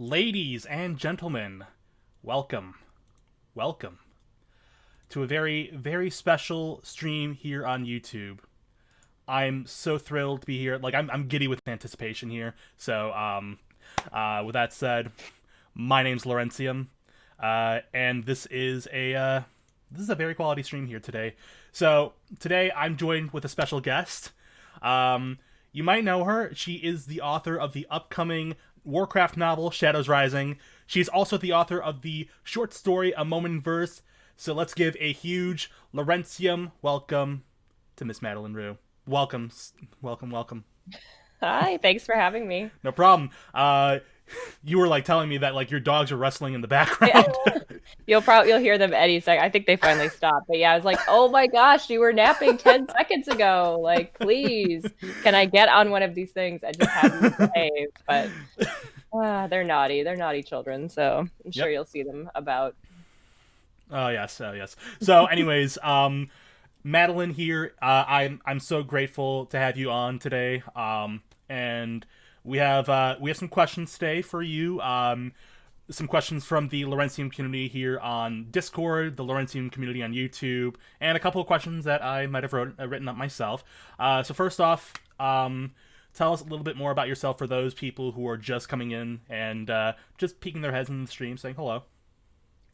Ladies and gentlemen, welcome, welcome to a very, very special stream here on YouTube. I'm so thrilled to be here. Like, I'm giddy with anticipation here. So, with that said, my name's Lawrencium, and this is a very quality stream here today. So, today I'm joined with a special guest. You might know her. She is the author of the upcoming Warcraft novel, Shadows Rising. She's also the author of the short story, A Moment in Verse. So let's give a huge Lawrencium welcome to Miss Madeline Roux. Welcome, welcome, welcome. Hi, thanks for having me. No problem. You were like telling me that like your dogs are wrestling in the Yeah. background. You'll hear them any second. I think they finally stopped. But yeah, I was like, oh my gosh, you were napping 10 seconds ago. Like, please, can I get on one of these things and just have you behave? But they're naughty. They're naughty children. So I'm sure Yep. you'll see them about. Oh yes, oh yes. So, anyways, Madeline here. I'm so grateful to have you on today. And we have some questions today for you. Some questions from the Lawrencium community here on Discord, the Lawrencium community on YouTube, and a couple of questions that I might have written up myself. So first off, tell us a little bit more about yourself for those people who are just coming in and just peeking their heads in the stream, saying hello.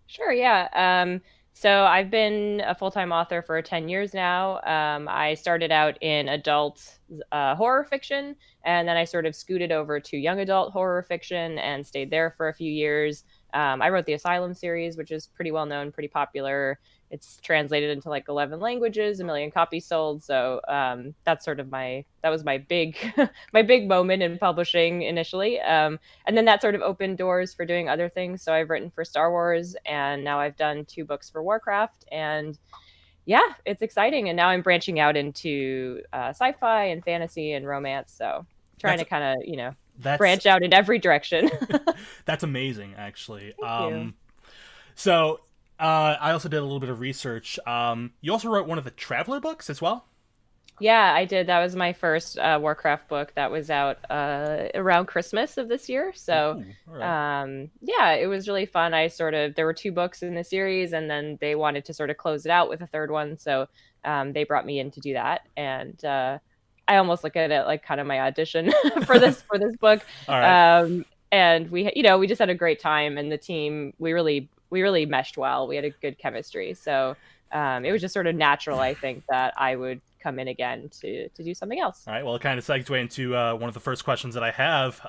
Sure, yeah. So I've been a full-time author for 10 years now. I started out in adult horror fiction, and then I sort of scooted over to young adult horror fiction and stayed there for a few years. I wrote the Asylum series, which is pretty well known, pretty popular. It's translated into like 11 languages, a million copies sold. So that's sort of that was my big my big moment in publishing initially. And then that sort of opened doors for doing other things. So I've written for Star Wars, and now I've done 2 books for Warcraft. And yeah, it's exciting. And now I'm branching out into sci-fi and fantasy and romance. So trying That's to kind of, that's branch out in every direction. that's amazing, actually. Thank you. So I also did a little bit of research. You also wrote one of the Traveler books as well. Yeah, I did. That was my first Warcraft book that was out around Christmas of this year. So, Ooh, all right. yeah, it was really fun. There were 2 books in the series, and then they wanted to sort of close it out with a third one. So, they brought me in to do that. And I almost look at it like kind of my audition for this book. All right. And we just had a great time, and the team, we really meshed well. We had a good chemistry. So, it was just sort of natural, I think, that I would come in again to do something else. All right. Well, it kind of segues into one of the first questions that I have.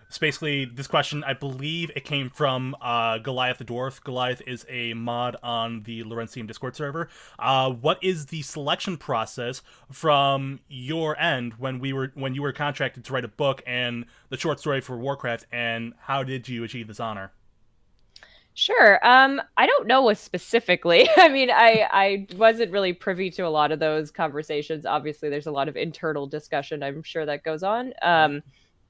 It's basically this question. I believe it came from Goliath the Dwarf. Goliath is a mod on the Lawrencium Discord server. What is the selection process from your end when you were contracted to write a book and the short story for Warcraft, and how did you achieve this honor? Sure. I don't know what specifically. I mean, I wasn't really privy to a lot of those conversations. Obviously, there's a lot of internal discussion, I'm sure, that goes on.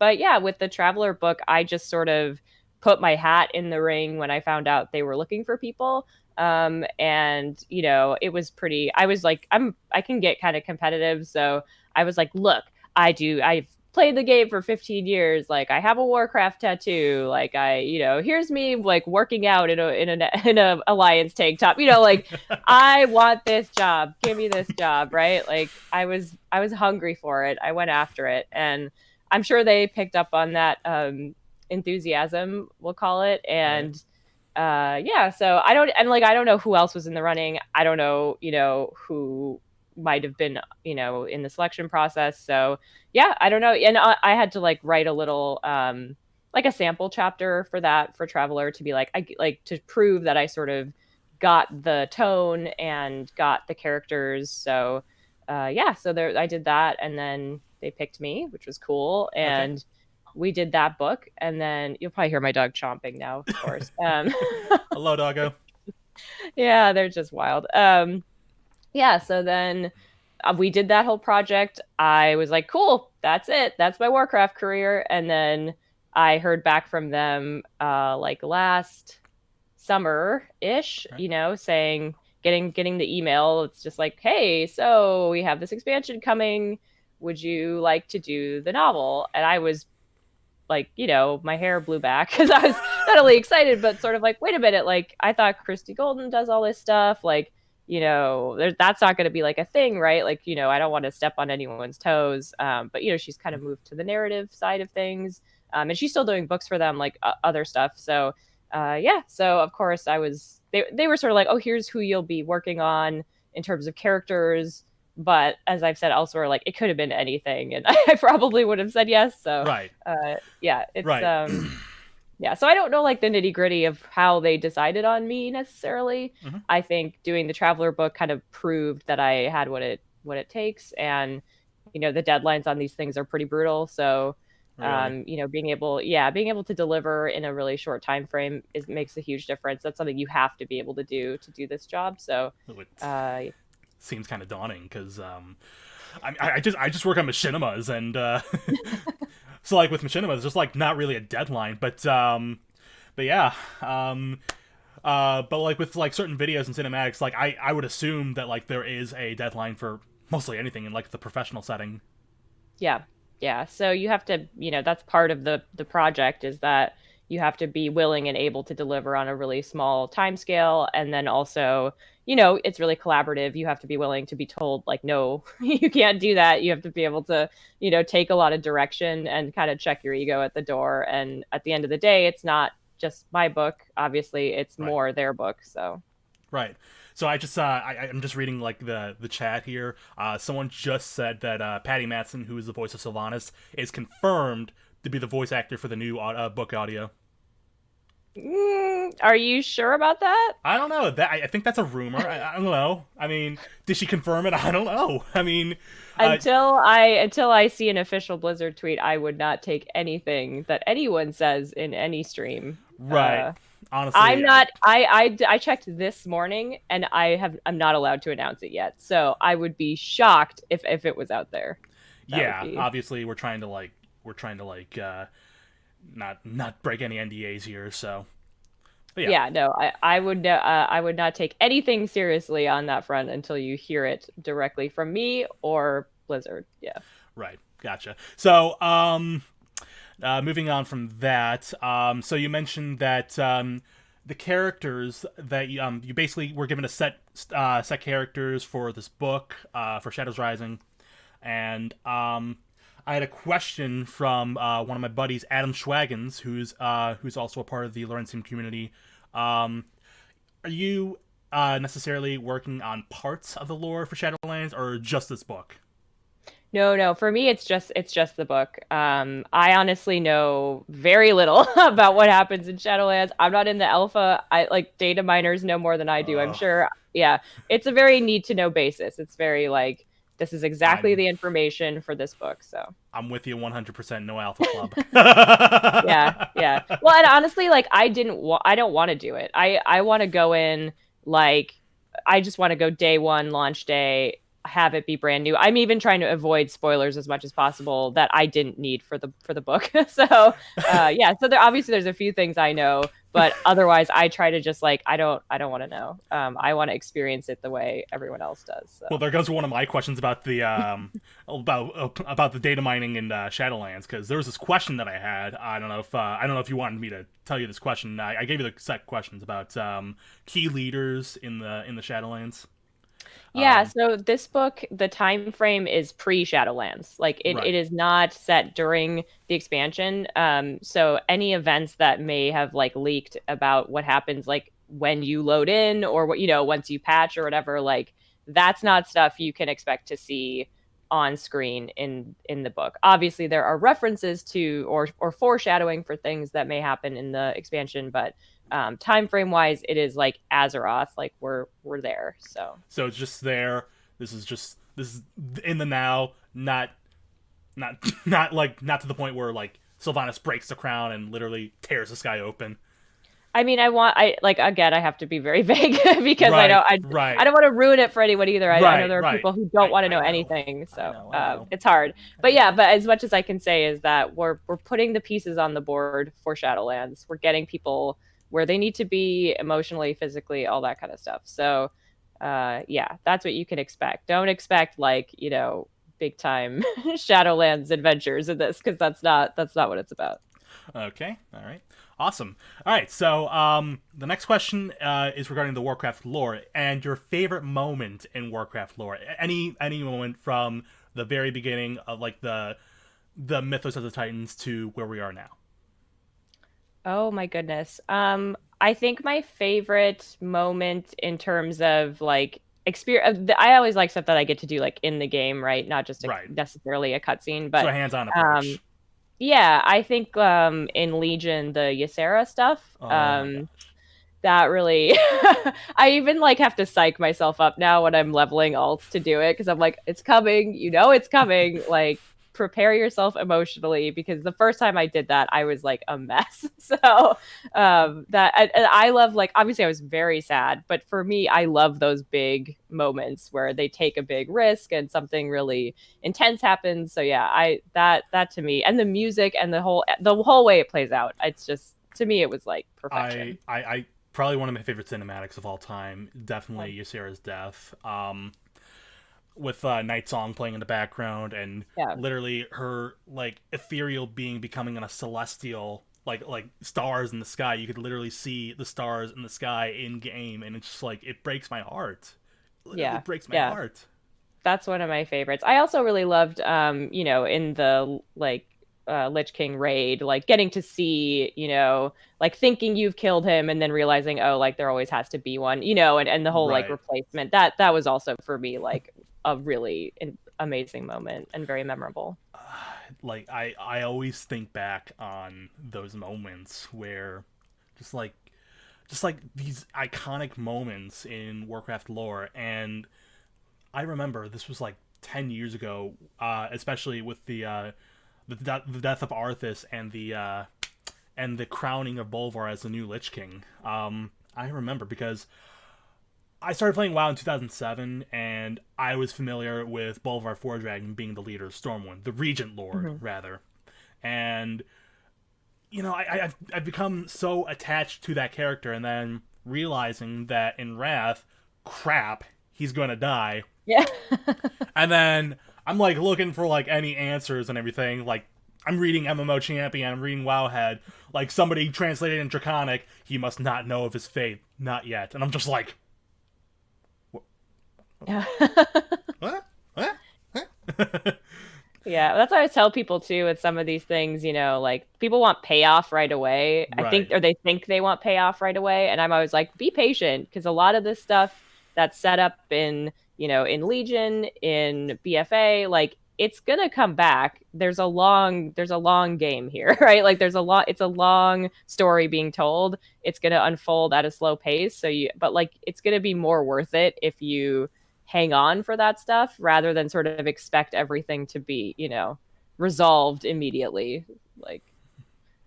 But yeah, with the Traveler book, I just sort of put my hat in the ring when I found out they were looking for people. And it was pretty. I was like, I can get kind of competitive, so I was like, look, I've played the game for 15 years. Like, I have a Warcraft tattoo. Like, here's me like working out in a Alliance tank top. Like, I want this job. Give me this job, right? Like, I was hungry for it. I went after it, and I'm sure they picked up on that enthusiasm, we'll call it. Right. And yeah, so I don't know who else was in the running. I don't know, who might have been, in the selection process. So yeah, I don't know. And I had to like write a little, like a sample chapter for Traveler to be like to prove that I sort of got the tone and got the characters. So yeah, so there I did that, and then they picked me, which was cool. Okay. And we did that book, and then you'll probably hear my dog chomping now, of course. Hello, doggo. Yeah, they're just wild. Yeah, so then we did that whole project. I was like, cool, that's it. That's my Warcraft career. And then I heard back from them like last summer-ish, Right. saying, getting the email. It's just like, hey, so we have this expansion coming. Would you like to do the novel? And I was like, you know, my hair blew back because I was not only excited, but sort of like, wait a minute, like I thought Christy Golden does all this stuff. Like, you know, that's not going to be like a thing, right? Like, you know, I don't want to step on anyone's toes. But, you know, she's kind of moved to the narrative side of things. And she's still doing books for them, like other stuff. So, yeah. So, of course, they were sort of like, oh, here's who you'll be working on in terms of characters. But as I've said elsewhere, like it could have been anything, and I probably would have said yes. So, Right. Yeah, it's Right. yeah. So I don't know like the nitty gritty of how they decided on me necessarily. Mhm. I think doing the Traveler book kind of proved that I had what it takes, and you know the deadlines on these things are pretty brutal. So, Really? you know, being able to deliver in a really short time frame makes a huge difference. That's something you have to be able to do this job. So, It uh, seems kind of daunting because I just work on machinimas, and so like with machinimas, there's like not really a deadline, but yeah, but like with like certain videos and cinematics, like I would assume that like there is a deadline for mostly anything in like the professional setting. yeah, yeah. So you have to, you know, that's part of the project is that you have to be willing and able to deliver on a really small time scale, and then also, you know, it's really collaborative. You have to be willing to be told like, no, you can't do that. You have to be able to, you know, take a lot of direction and kind of check your ego at the door. And at the end of the day, it's not just my book. Obviously, it's Right. more their book. So. Right. So I just I'm just reading like the chat here. Someone just said that Patty Mattson, who is the voice of Sylvanas, is confirmed to be the voice actor for the new book audio. Are you sure about that? I don't know. That I think that's a rumor. I don't know. I mean, did she confirm it? I don't know. I mean, Until I see an official Blizzard tweet, I would not take anything that anyone says in any stream. right. Honestly, I'm not. I checked this morning, and I'm not allowed to announce it yet. So I would be shocked if it was out there. Yeah. Obviously, we're trying to not break any NDAs here. So. But yeah. No. I would not take anything seriously on that front until you hear it directly from me or Blizzard. Yeah. Right. Gotcha. So, moving on from that, so you mentioned that the characters that you basically were given a set characters for this book, for Shadows Rising, and I had a question from one of my buddies, Adam Schwaggins, who's also a part of the Lawrencium community. Are you necessarily working on parts of the lore for Shadowlands, or just this book? No. For me, it's just the book. I honestly know very little about what happens in Shadowlands. I'm not in the alpha. I like data miners know more than I do. I'm sure. Yeah, it's a very need to know basis. It's very like this is exactly the information for this book. So I'm with you 100%. No alpha club. yeah. Well, and honestly, like I don't want to do it. I want to go in like I just want to go day one, launch day, have it be brand new. I'm even trying to avoid spoilers as much as possible that I didn't need for the book. So yeah, so there's a few things I know, but otherwise I try to just like I don't want to know. I want to experience it the way everyone else does. So. Well, there goes one of my questions about the about the data mining in Shadowlands, because there was this question that I had. I don't know if you wanted me to tell you this question. I gave you the set questions about key leaders in the Shadowlands. Yeah, so this book, the time frame is pre-Shadowlands. Like Right. it is not set during the expansion. So any events that may have like leaked about what happens like when you load in or what, you know, once you patch or whatever, like that's not stuff you can expect to see on screen in the book. Obviously there are references to or foreshadowing for things that may happen in the expansion, but time frame wise it is like Azeroth, like we're there. So it's just there. This is in the now, not not to the point where like Sylvanas breaks the crown and literally tears the sky open. I mean, I have to be very vague because Right, I don't want to ruin it for anyone either. I know there are right. people who don't want to know anything, so it's hard. But yeah, but as much as I can say is that we're putting the pieces on the board for Shadowlands. We're getting people where they need to be emotionally, physically, all that kind of stuff. So yeah, that's what you can expect. Don't expect like, you know, big time Shadowlands adventures in this, because that's not what it's about. Okay, all right, awesome. All right, so the next question is regarding the Warcraft lore and your favorite moment in Warcraft lore. Any moment from the very beginning of like the mythos of the Titans to where we are now. Oh my goodness. I think my favorite moment in terms of like experience, I always like stuff that I get to do like in the game, right? Not just Right. necessarily a cutscene, So a but hands-on um, approach. yeah, I think in Legion the Ysera stuff, Oh my gosh. that really I even like have to psych myself up now when I'm leveling alts to do it because I'm like, it's coming, it's coming. Like, prepare yourself emotionally because the first time I did that, I was like a mess. So that and I love like obviously I was very sad, but for me, I love those big moments where they take a big risk and something really intense happens. So yeah, I that to me and the music and the whole way it plays out, it's just to me it was like I perfection. I, I probably one of my favorite cinematics of all time. Definitely Ysera's death. With Night Song playing in the background and Yeah. literally her like ethereal being becoming a celestial like stars in the sky. You could literally see the stars in the sky in game, and it's just like it breaks my heart. Literally Yeah. breaks my Yeah. heart. That's one of my favorites. I also really loved in the like Lich King raid, like getting to see, like thinking you've killed him and then realizing, oh, like there always has to be one, and the whole like Right. replacement. That was also for me like a really amazing moment and very memorable. Like I always think back on those moments where just like these iconic moments in Warcraft lore. And I remember this was like 10 years ago, especially with the death of Arthas and the crowning of Bolvar as the new Lich King. I remember because I started playing WoW in 2007, and I was familiar with Bolvar Fordragon being the leader of Stormwind, the Regent Lord, Hmm. rather. And, I've become so attached to that character, and then realizing that in Wrath, crap, he's gonna die. Yeah. And then I'm like looking for like any answers and everything. Like I'm reading MMO Champion, I'm reading Wowhead. Like somebody translated in Draconic, he must not know of his fate, not yet. And I'm just like, Yeah. what? What? What? Yeah, that's what I tell people too with some of these things, like people want payoff right away. I think, Right. or they think they want payoff right away. And I'm always like, be patient because a lot of this stuff that's set up in Legion, in BFA, like it's gonna come back. There's a long game here, right? Like it's a long story being told. It's gonna unfold at a slow pace. But like it's gonna be more worth it if you hang on for that stuff rather than sort of expect everything to be, resolved immediately. Like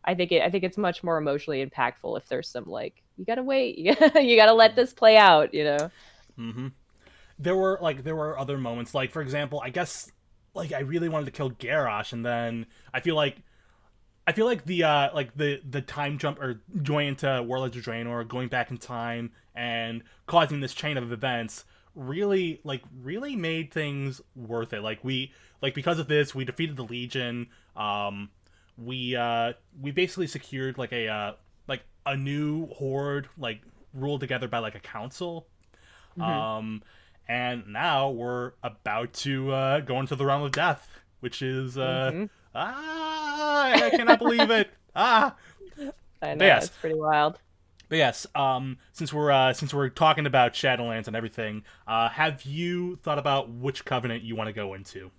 I think it's much more emotionally impactful if there's some like you gotta wait, you gotta let this play out. Mm-hmm. There were other moments, like for example, I guess like I really wanted to kill Garrosh, and then I feel like the time jump or going into Warlords of Draenor, going back in time and causing this chain of events really made things worth it. Like because of this, we defeated the Legion. We basically secured like a new horde like ruled together by like a council. Hmm. Um, and now we're about to go into the realm of death, which is Hmm. I cannot believe it. I But know yes, it's pretty wild. but yes. Since we're talking about Shadowlands and everything, have you thought about which covenant you want to go into?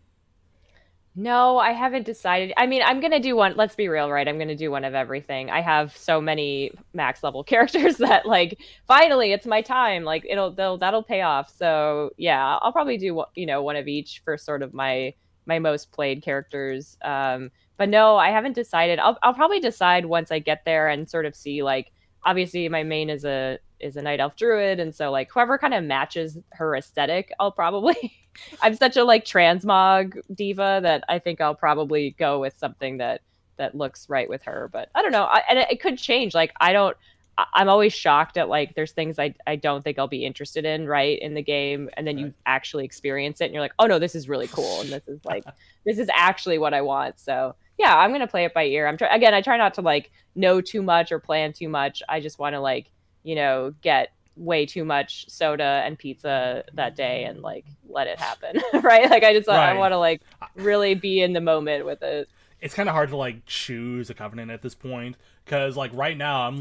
No, I haven't decided. I mean, I'm gonna do one. Let's be real, right? I'm gonna do one of everything. I have so many max level characters that, like, finally, it's my time. Like, that'll pay off. So yeah, I'll probably do one of each for sort of my most played characters. But no, I haven't decided. I'll probably decide once I get there and sort of see like. Obviously, my main is a night elf druid, and so like whoever kind of matches her aesthetic, I'll probably I'm such a like transmog diva that I think I'll probably go with something that looks right with her. But I don't know, and it could change. Like I don't. I'm always shocked at like there's things I don't think I'll be interested in right in the game, and then Right. you actually experience it, and you're like, oh no, this is really cool, and this is actually what I want. So yeah, I'm gonna play it by ear. Again, I try not to like know too much or plan too much. I just want to like, get way too much soda and pizza that day and like let it happen. Right? Like I Right. want to like really be in the moment with it. It's kind of hard to like choose a covenant at this point because like right now I'm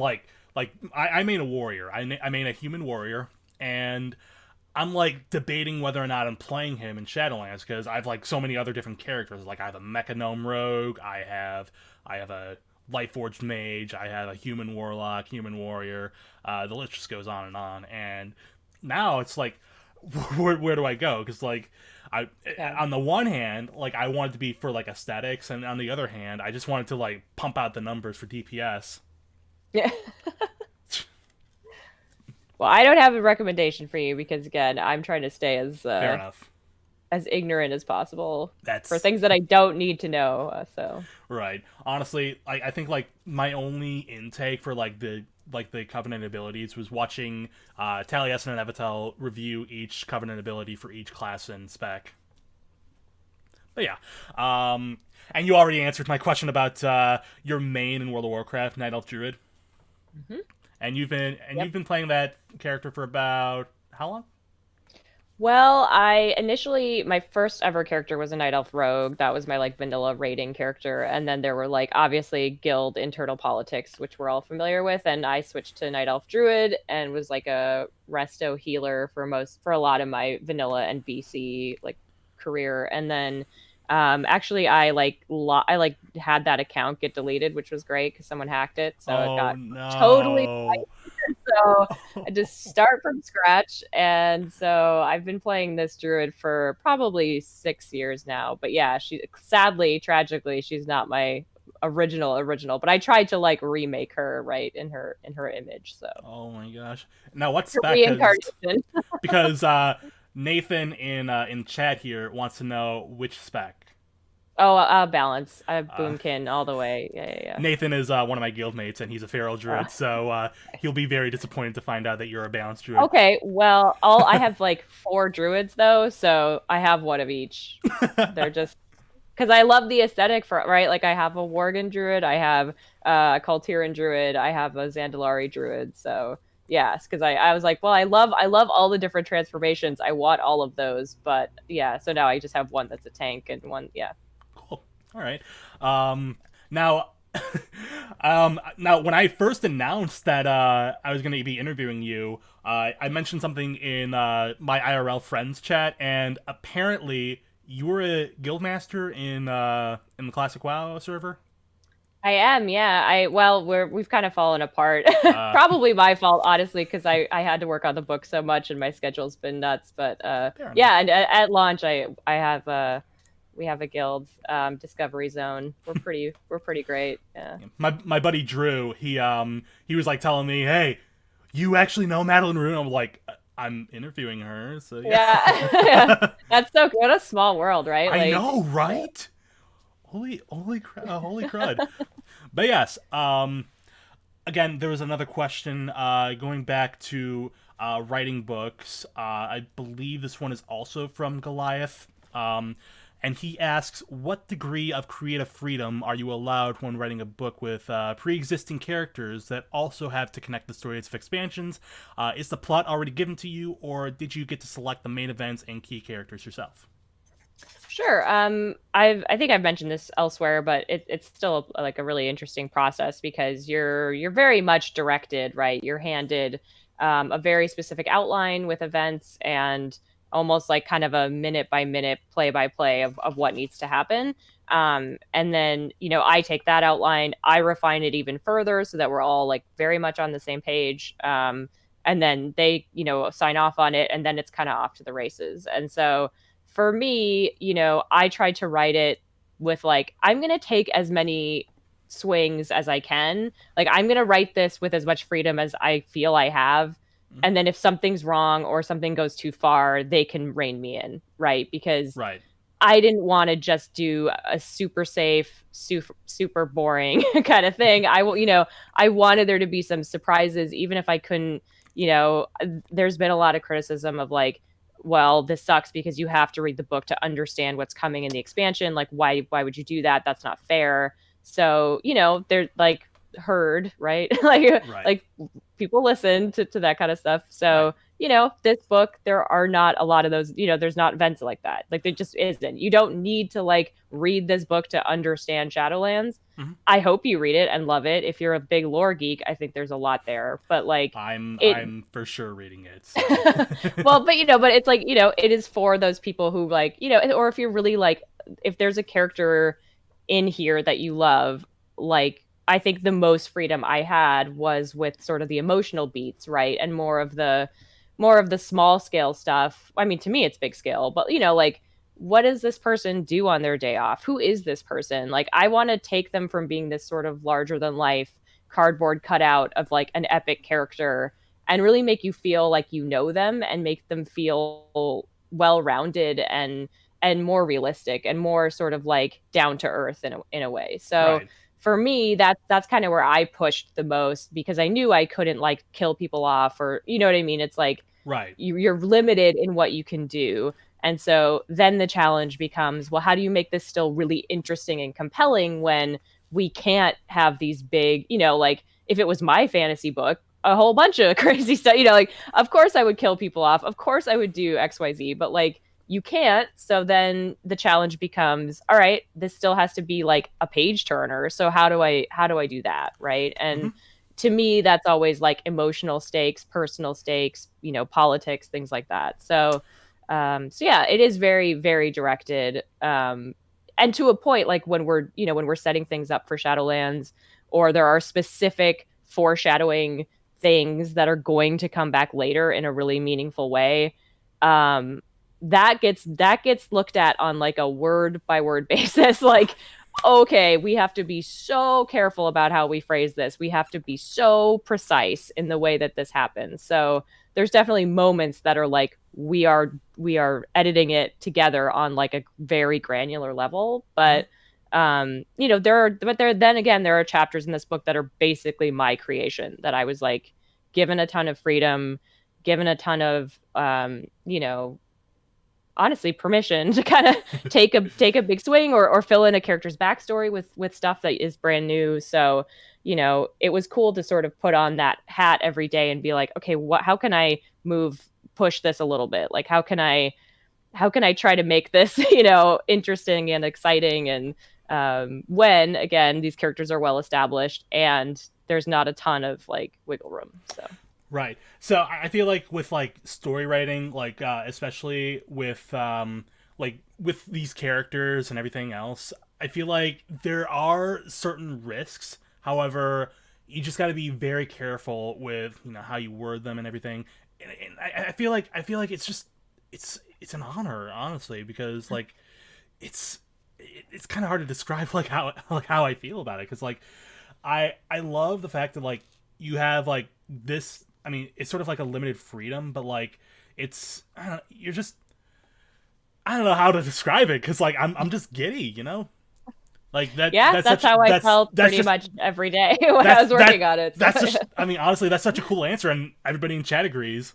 I made a warrior. I made a human warrior, and I'm like debating whether or not I'm playing him in Shadowlands because I've like so many other different characters. Like I have a Mecha Gnome Rogue, I have a Lightforged Mage, I have a human warlock, human warrior. The list just goes on and on. And now it's like, where do I go? Because like I Yeah. on the one hand, like I wanted to be for like aesthetics, and on the other hand, I just wanted to like pump out the numbers for DPS. Yeah. Well, I don't have a recommendation for you because again, I'm trying to stay Fair enough. as ignorant as possible for That's things that I don't need to know. So right. Honestly, I think like my only intake for like the Covenant abilities was watching Taliesin and Evitel review each Covenant ability for each class and spec. But yeah, and you already answered my question about your main in World of Warcraft, Night Elf Druid, hmm you've been playing that character for about how long? well, my first ever character was a Night Elf Rogue. That was my like vanilla raiding character. And then there were like obviously guild internal politics, which we're all familiar with. And I switched to Night Elf Druid and was like a resto healer for a lot of my vanilla and BC like career. And then actually I like had that account get deleted, which was great because someone hacked it. So it Oh got totally no. so I just start from scratch. And so I've been playing this druid for probably 6 years now. But yeah, she sadly, tragically, she's not my original. But I tried to like remake her right in her image. So Oh my gosh. Now what's her spec? reincarnation. Because Nathan in chat here wants to know which spec. Oh, balance. I have Uh, Boomkin all the way. Yeah. Nathan is one of my guildmates, and he's a feral druid, so he'll be very disappointed to find out that you're a balanced druid. Okay, well, all I have like 4 druids though, so I have one of each. They're just because I love the aesthetic for right. Like I have a Worgen druid, I have a Kultiran druid, I have a Zandalari druid. So yes, because I was like, well, I love all the different transformations. I want all of those, but yeah. So now I just have one that's a tank and one, yeah. Cool. All right. Now, now when I first announced that I was going to be interviewing you, I mentioned something in my IRL friends chat, and apparently you were a guildmaster in the classic WoW server. I am, yeah. We've kind of fallen apart. Uh, Probably my fault, honestly, because I had to work on the book so much and my schedule's been nuts. But Fair enough. yeah, and at launch, I have we have a guild, Discovery Zone. We're pretty great. Yeah. My buddy Drew, he was like telling me, "Hey, you actually know Madeline Rune?" I'm like, I'm interviewing her, so yeah. Yeah. That's so good. What a small world, right? I Like, know, right? Holy crud! But yes, again, there was another question going back to writing books. I believe this one is also from Goliath. And he asks, what degree of creative freedom are you allowed when writing a book with pre-existing characters that also have to connect the stories of expansions? Is the plot already given to you, or did you get to select the main events and key characters yourself? sure. I think I've mentioned this elsewhere, but it's still like a really interesting process because you're very much directed, right? You're handed a very specific outline with events and almost like kind of a minute by minute, play by play of what needs to happen. And then I take that outline, I refine it even further so that we're all like very much on the same page. And then they sign off on it, and then it's kind of off to the races. And so for me, I try to write it with like, I'm going to take as many swings as I can. Like, I'm going to write this with as much freedom as I feel I have. And then if something's wrong or something goes too far, they can rein me in, right? Because Right. I didn't want to just do a super safe, super boring kind of thing. I wanted there to be some surprises, even if I couldn't, there's been a lot of criticism of like, well, this sucks because you have to read the book to understand what's coming in the expansion. Like, why would you do that? That's not fair. So, they're like heard, right? Right. like people listen to that kind of stuff. Right. So, this book, there are not a lot of those, there's not events like that. Like, there just isn't. You don't need to like read this book to understand Shadowlands. Hmm. I hope you read it and love it. If you're a big lore geek, I think there's a lot there. But like it I'm for sure reading it. So. well, but it's like, it is for those people who like, or if you're really like, if there's a character in here that you love, like, I think the most freedom I had was with sort of the emotional beats, right? And more of the small scale stuff. I mean, to me it's big scale, but like, what does this person do on their day off? Who is this person? Like, I want to take them from being this sort of larger than life cardboard cutout of like an epic character and really make you feel like you know them and make them feel well-rounded and more realistic and more sort of like down to earth in a way. So Right. for me, that's kind of where I pushed the most, because I knew I couldn't like kill people off, or you know what I mean? It's like Right. you're limited in what you can do. And so then the challenge becomes, well, how do you make this still really interesting and compelling when we can't have these big, like if it was my fantasy book, a whole bunch of crazy stuff, like of course I would kill people off. Of course I would do XYZ, but like you can't. So then the challenge becomes, all right, this still has to be like a page turner. So how do I do that? Right. Hmm. And to me, that's always like emotional stakes, personal stakes, politics, things like that. So yeah, it is very, very directed. And to a point, like when we're setting things up for Shadowlands, or there are specific foreshadowing things that are going to come back later in a really meaningful way. Um, that gets looked at on like a word by word basis. Like, okay, we have to be so careful about how we phrase this. We have to be so precise in the way that this happens. So there's definitely moments that are like we are editing it together on like a very granular level. Hmm. But there are chapters in this book that are basically my creation, that I was like given a ton of freedom, given a ton of honestly permission to kind of take a big swing, or fill in a character's backstory with stuff that is brand new. So it was cool to sort of put on that hat every day and be like, okay, how can I push this a little bit? Like, how can I try to make this interesting and exciting, and when again these characters are well established and there's not a ton of like wiggle room. So Right. So I feel like with like story writing, like especially with with these characters and everything else, I feel like there are certain risks. However, you just got to be very careful with how you word them and everything. And I feel like it's an honor, honestly, because like it's it's kind of hard to describe like how I feel about it, because like I love the fact that like you have like this. I mean, it's sort of like a limited freedom, but like it's I don't know, you're just I don't know how to describe it, because like I'm just giddy. Like that. yeah, That's that's such how I that's felt that's pretty just much every day when I that's was working on it. So, that's just I mean honestly that's such a cool answer, and everybody in chat agrees.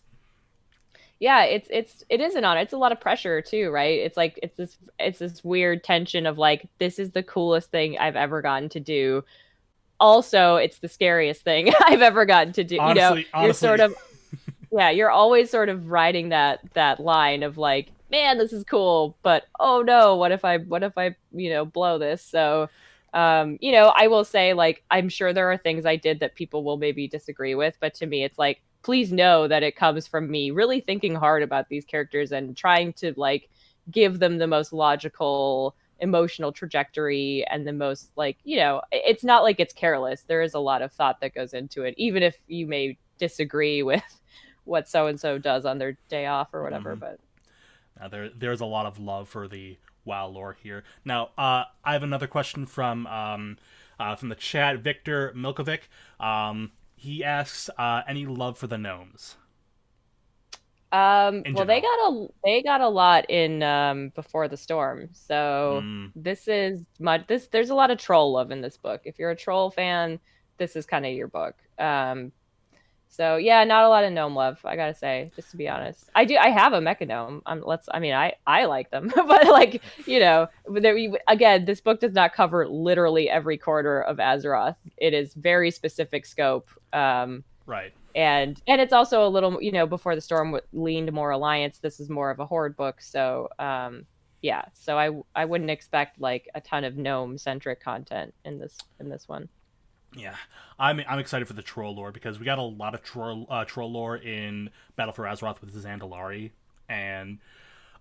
yeah, it is an honor. It's a lot of pressure too, right? It's like it's this weird tension of like, this is the coolest thing I've ever gotten to do. Also, it's the scariest thing I've ever gotten to do. You're sort Honestly, of, yeah, you're always sort of riding that line of like, man, this is cool, but oh no, what if I blow this? So I will say, like, I'm sure there are things I did that people will maybe disagree with, but to me it's like, please know that it comes from me really thinking hard about these characters and trying to like give them the most logical emotional trajectory and the most like, it's not like it's careless. There is a lot of thought that goes into it, even if you may disagree with what so and so does on their day off or whatever. mhm. But There's a lot of love for the WoW lore here. Now, I have another question from the chat. Victor Milkovic. He asks, any love for the gnomes in well, they general? got a lot in Before the Storm. So Mm, this is much this there's a lot of troll love in this book. If you're a troll fan, this is kind of your book. So yeah, not a lot of gnome love, I gotta say, just to be honest. I have a mecha gnome. I like them, but like, again, this book does not cover literally every corner of Azeroth. It is very specific scope. Right. And it's also a little, before the storm leaned more alliance. This is more of a horde book, so yeah. So I wouldn't expect like a ton of gnome centric content in this one. Yeah, I'm excited for the troll lore because we got a lot of troll lore in Battle for Azeroth with Zandalari, and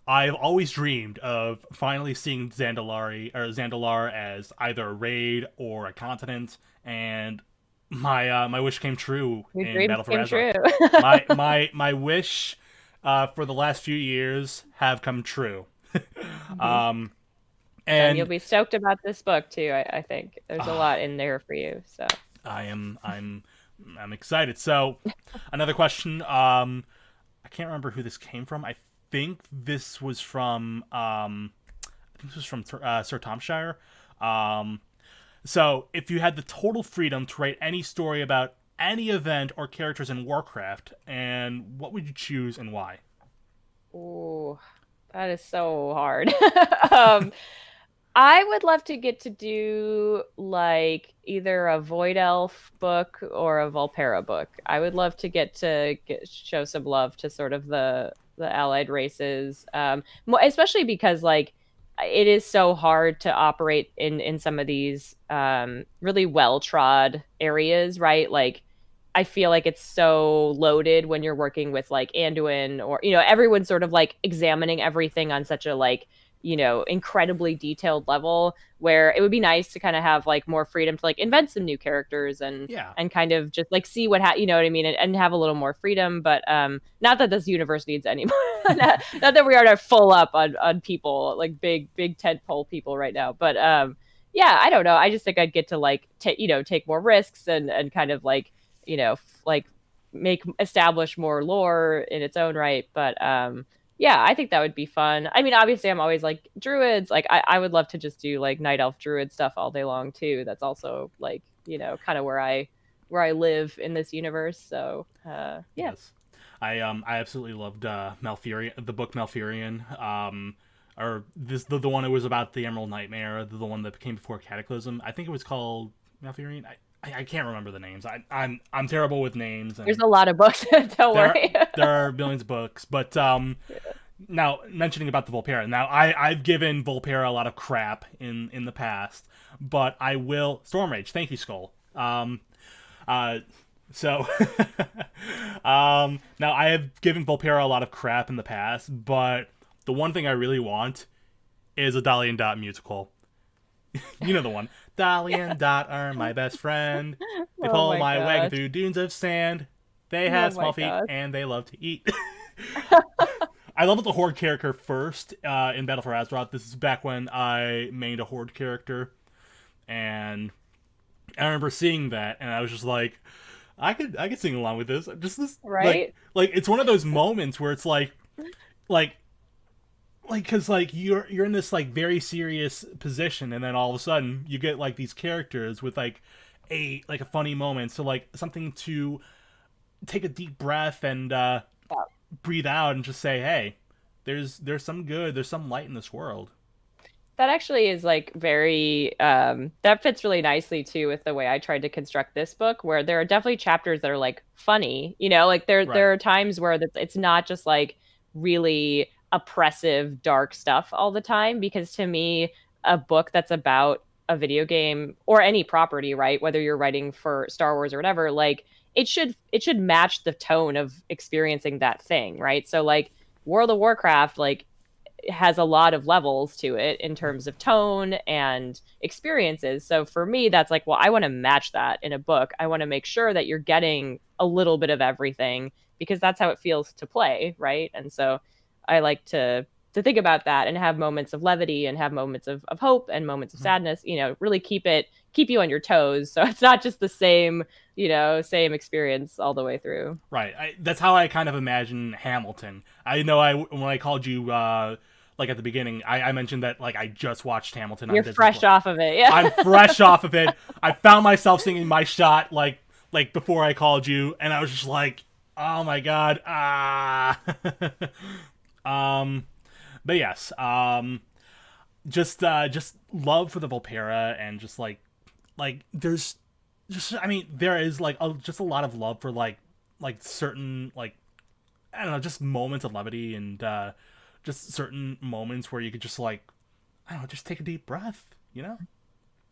I've always dreamed of finally seeing Zandalar as either a raid or a continent, and my wish came true Your in dreams Battle for came Azeroth. true. My wish for the last few years have come true. Mhm. um, And you'll and be stoked about this book too. I think there's a uh, lot in there for you. So I'm excited. So another question. I can't remember who this came from. I think this was from Sir Tomshire. Um, so if you had the total freedom to write any story about any event or characters in Warcraft, and what would you choose and why? ooh, that is so hard. um, I would love to get to do like either a Void Elf book or a Volpera book. I would love to show some love to sort of the allied races, especially because like it is so hard to operate in some of these really well trod areas, right? Like I feel like it's so loaded when you're working with like Anduin, or everyone's sort of like examining everything on such a like incredibly detailed level, where it would be nice to kind of have like more freedom to like invent some new characters and Yeah. and kind of just like see you know what I mean, and have a little more freedom. But not that this universe needs any more. Not that we are full up on people like big tent pole people right now, but yeah, I don't know. I just think I'd get to like take more risks and kind of like like establish more lore in its own right. But yeah, I think that would be fun. I mean, obviously, I'm always like druids. Like, I would love to just do like night elf druid stuff all day long too. That's also like kind of where I live in this universe. So, yeah. Yes. I absolutely loved Malfurion, the book Malfurion. Or the one that was about the Emerald Nightmare, the one that came before Cataclysm. I think it was called Malfurion. I can't remember the names. I'm terrible with names, There's and a lot of books. Don't worry. there are billions of books. But now mentioning about the Volpera. Now I've given Volpera a lot of crap in the past, but I will Storm Rage. Thank you, Skull. So now I have given Volpera a lot of crap in the past, but the one thing I really want is a Dolly and Dot musical. You know the one. Dolly Yeah. and Dot are my best friend. They Oh pull my my wagon gosh. through dunes of sand. They Oh have my small feet gosh. and they love to eat. I love the Horde character first in Battle for Azeroth. This is back when I made a Horde character, and I remember seeing that, and I was just like, I could sing along with this. Just this Right? like it's one of those moments where it's like because like you're in this like very serious position, and then all of a sudden you get like these characters with like a funny moment, so like something to take a deep breath and Yeah. breathe out and just say, hey, there's some good, there's some light in this world. That actually is like very that fits really nicely too with the way I tried to construct this book, where there are definitely chapters that are like funny, like there Right. are times where it's not just like really oppressive dark stuff all the time, because to me a book that's about a video game or any property, right, whether you're writing for Star Wars or whatever, like it should match the tone of experiencing that thing, right? So like World of Warcraft, like has a lot of levels to it in terms of tone and experiences. So for me, that's like, well, I want to match that in a book. I want to make sure that you're getting a little bit of everything, because that's how it feels to play, right? And so I like to think about that and have moments of levity and have moments of hope and moments of sadness, really keep you on your toes. So it's not just the same experience all the way through. Right. That's how I kind of imagine Hamilton. I know when I called you like at the beginning, I mentioned that like I just watched Hamilton on You're Disney fresh Plus. off of it. Yeah. I'm fresh off of it. I found myself singing My Shot like like before I called you, and I was just like, oh my god, um, but yes, just love for the Volpera, and just like there's just, I mean, there is like just a lot of love for like certain, like, I don't know, just moments of levity, and just certain moments where you could just like, I don't know, just take a deep breath, you know?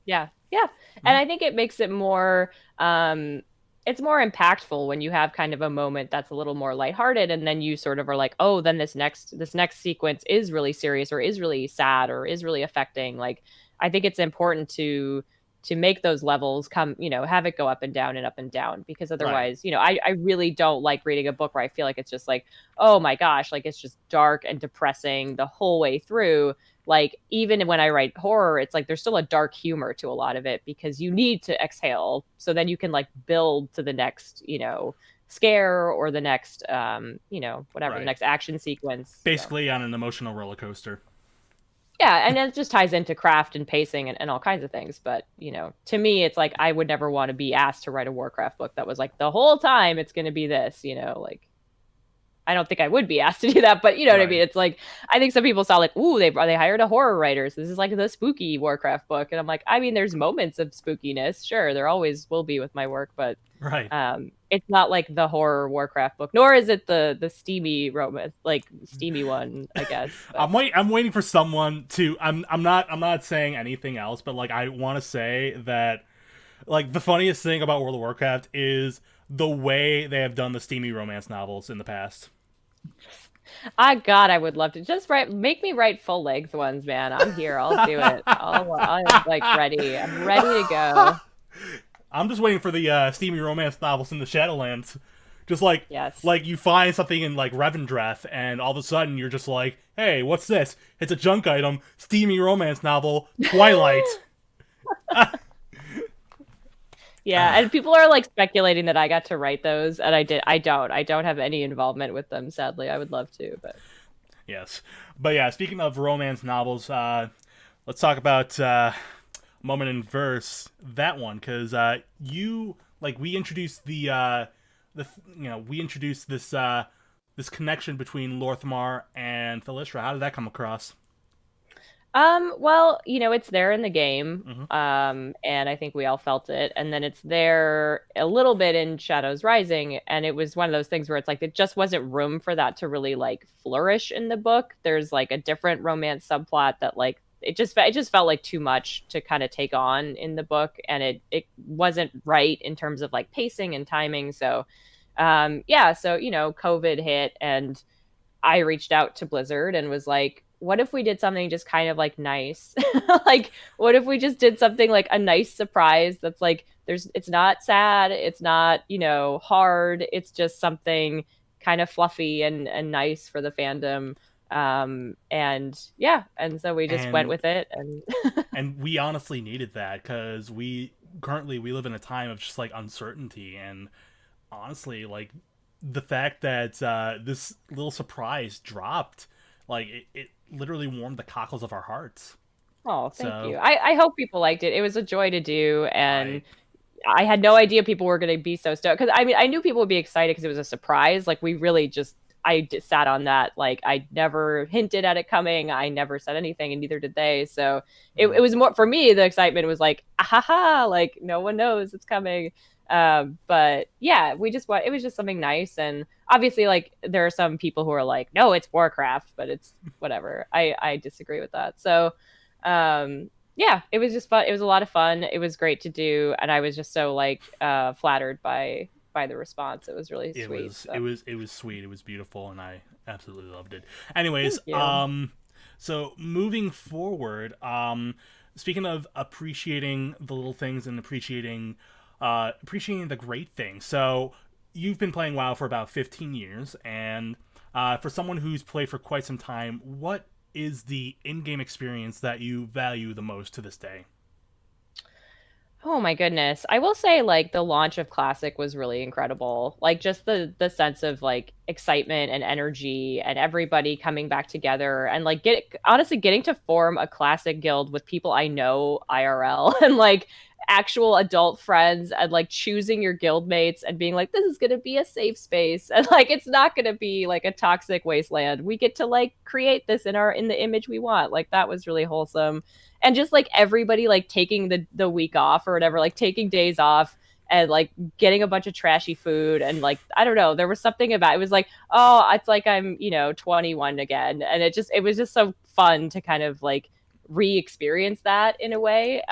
Yeah, yeah. And I think it makes it more it's more impactful when you have kind of a moment that's a little more lighthearted, and then you sort of are like, oh, then this next sequence is really serious, or is really sad, or is really affecting. Like, I think it's important to make those levels come, have it go up and down and up and down, because Right. otherwise, I really don't like reading a book where I feel like it's just like, oh my gosh, like it's just dark and depressing the whole way through. Like, even when I write horror, it's like there's still a dark humor to a lot of it, because you need to exhale so then you can like build to the next, scare, or the next whatever, the Right. next action sequence. So Basically on an emotional roller coaster. yeah, and it just ties into craft and pacing, and all kinds of things. But to me, it's like I would never want to be asked to write a Warcraft book that was like the whole time it's going to be this. Like, I don't think I would be asked to do that, but you know what I Right. mean. It's like, I think some people saw like, ooh, they hired a horror writer, so this is like the spooky Warcraft book, and I'm like, I mean, there's moments of spookiness, sure, there always will be with my work, but Right. it's not like the horror Warcraft book, nor is it the steamy romance, like steamy one, I guess. But I'm waiting for someone to, I'm not saying anything else, but like I want to say that like the funniest thing about World of Warcraft is the way they have done the steamy romance novels in the past. God, I would love to just make me write full length ones, man. I'm here. I'll do it. I'm like ready. I'm ready to go. I'm just waiting for the steamy romance novels in the Shadowlands. Just like Yes. like you find something in like Revendreth, and all of a sudden you're just like, hey, what's this? It's a junk item, steamy romance novel, Twilight. Yeah, and people are like speculating that I got to write those, and I did. I don't. I don't have any involvement with them, sadly. I would love to, but Yes, but yeah. Speaking of romance novels, let's talk about Moment in Verse. That one, because you like we introduced we introduced this connection between Lorthmar and Thalyssra. How did that come across? well, it's there in the game. Mm-hmm. And I think we all felt it. And then it's there a little bit in Shadows Rising, and it was one of those things where it's like it just wasn't room for that to really like flourish in the book. There's like a different romance subplot that like it just felt like too much to kind of take on in the book, and it wasn't right in terms of like pacing and timing. So yeah, so COVID hit, and I reached out to Blizzard and was like, what if we did something just kind of like nice? Like, what if we just did something like a nice surprise that's like, it's not sad, it's not, hard, it's just something kind of fluffy and nice for the fandom. And yeah, and so we just went And with it. And we honestly needed that because we live in a time of just like uncertainty, and honestly, like the fact that this little surprise dropped, like it literally warmed the cockles of our hearts. oh, thank you. So I hope people liked it. It was a joy to do, and right. I had no idea people were going to be so stoked, because I mean, I knew people would be excited because it was a surprise. Like, we really just sat on that. Like, I never hinted at it coming. I never said anything, and neither did they. So it was more for me. The excitement was like, ah, ha, like no one knows it's coming. But yeah, it was just something nice, and obviously, like, there are some people who are like, no, it's Warcraft, but it's whatever. I disagree with that. So yeah, it was just fun. It was a lot of fun. It was great to do, and I was just so like flattered by the response. It was really It sweet. was So it was it was sweet. It was beautiful, and I absolutely loved it. thank Anyways, you. so moving forward, speaking of appreciating the little things and appreciating the great things. So you've been playing WoW for about 15 years, and for someone who's played for quite some time, what is the in-game experience that you value the most to this day? Oh my goodness. I will say like the launch of Classic was really incredible. Like, just the sense of like excitement and energy, and everybody coming back together, and like honestly getting to form a Classic guild with people I know IRL, and like actual adult friends and like choosing your guild mates and being like, this is going to be a safe space. And like, it's not going to be like a toxic wasteland. We get to like create this in the image we want. Like that was really wholesome. And just like everybody like taking the week off or whatever, like taking days off and like getting a bunch of trashy food. And like, I don't know, there was something about it was like, oh, it's like I'm, 21 again. And it was just so fun to kind of like re-experience that in a way.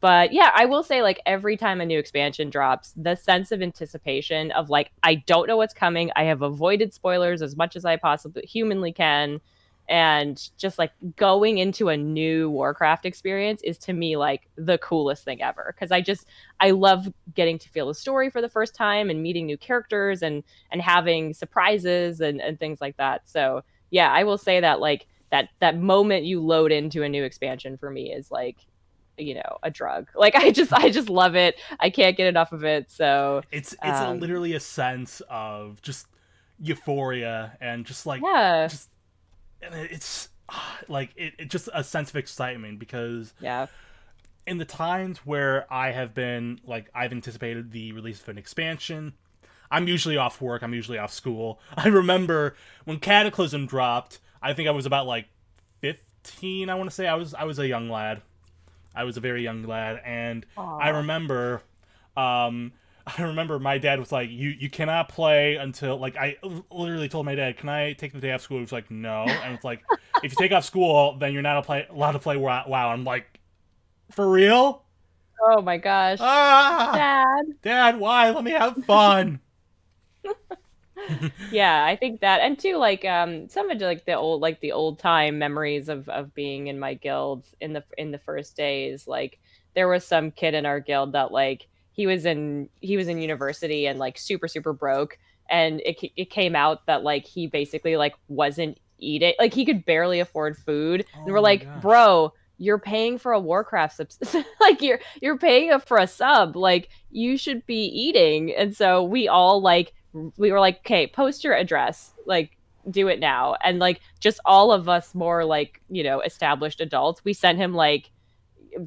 But yeah, I will say like every time a new expansion drops, the sense of anticipation of like, I don't know what's coming. I have avoided spoilers as much as I possibly humanly can. And just like going into a new Warcraft experience is to me like the coolest thing ever. Cause I love getting to feel the story for the first time and meeting new characters and having surprises and things like that. So yeah, I will say that like that moment you load into a new expansion for me is like, a drug. Like I just love it. I can't get enough of it. So it's literally a sense of just euphoria and just like yeah, just and it's like it just a sense of excitement because yeah, in the times where I have been like I've anticipated the release of an expansion, I'm usually off work, I'm usually off school. I remember when Cataclysm dropped, I think I was about like 15, I want to say. I was a young lad. I was a very young lad, and aww. I remember, I remember my dad was like, "You cannot play until like." I literally told my dad, "Can I take the day off school?" He was like, "No," and it's like, "If you take off school, then you're not allowed to play WoW." I'm like, "For real?" Oh my gosh, Ah, Dad. Dad, why? Let me have fun. Yeah, I think that, and too like some of like the old time memories of being in my guild in the first days. Like there was some kid in our guild that like he was in university and like super broke, and it came out that like he basically like wasn't eating, like he could barely afford food, and we're Oh my like, gosh. bro, you're paying for a Warcraft like you're paying for a sub, like you should be eating. And so we were like, okay, post your address, like do it now. And like just all of us more like, established adults, we sent him like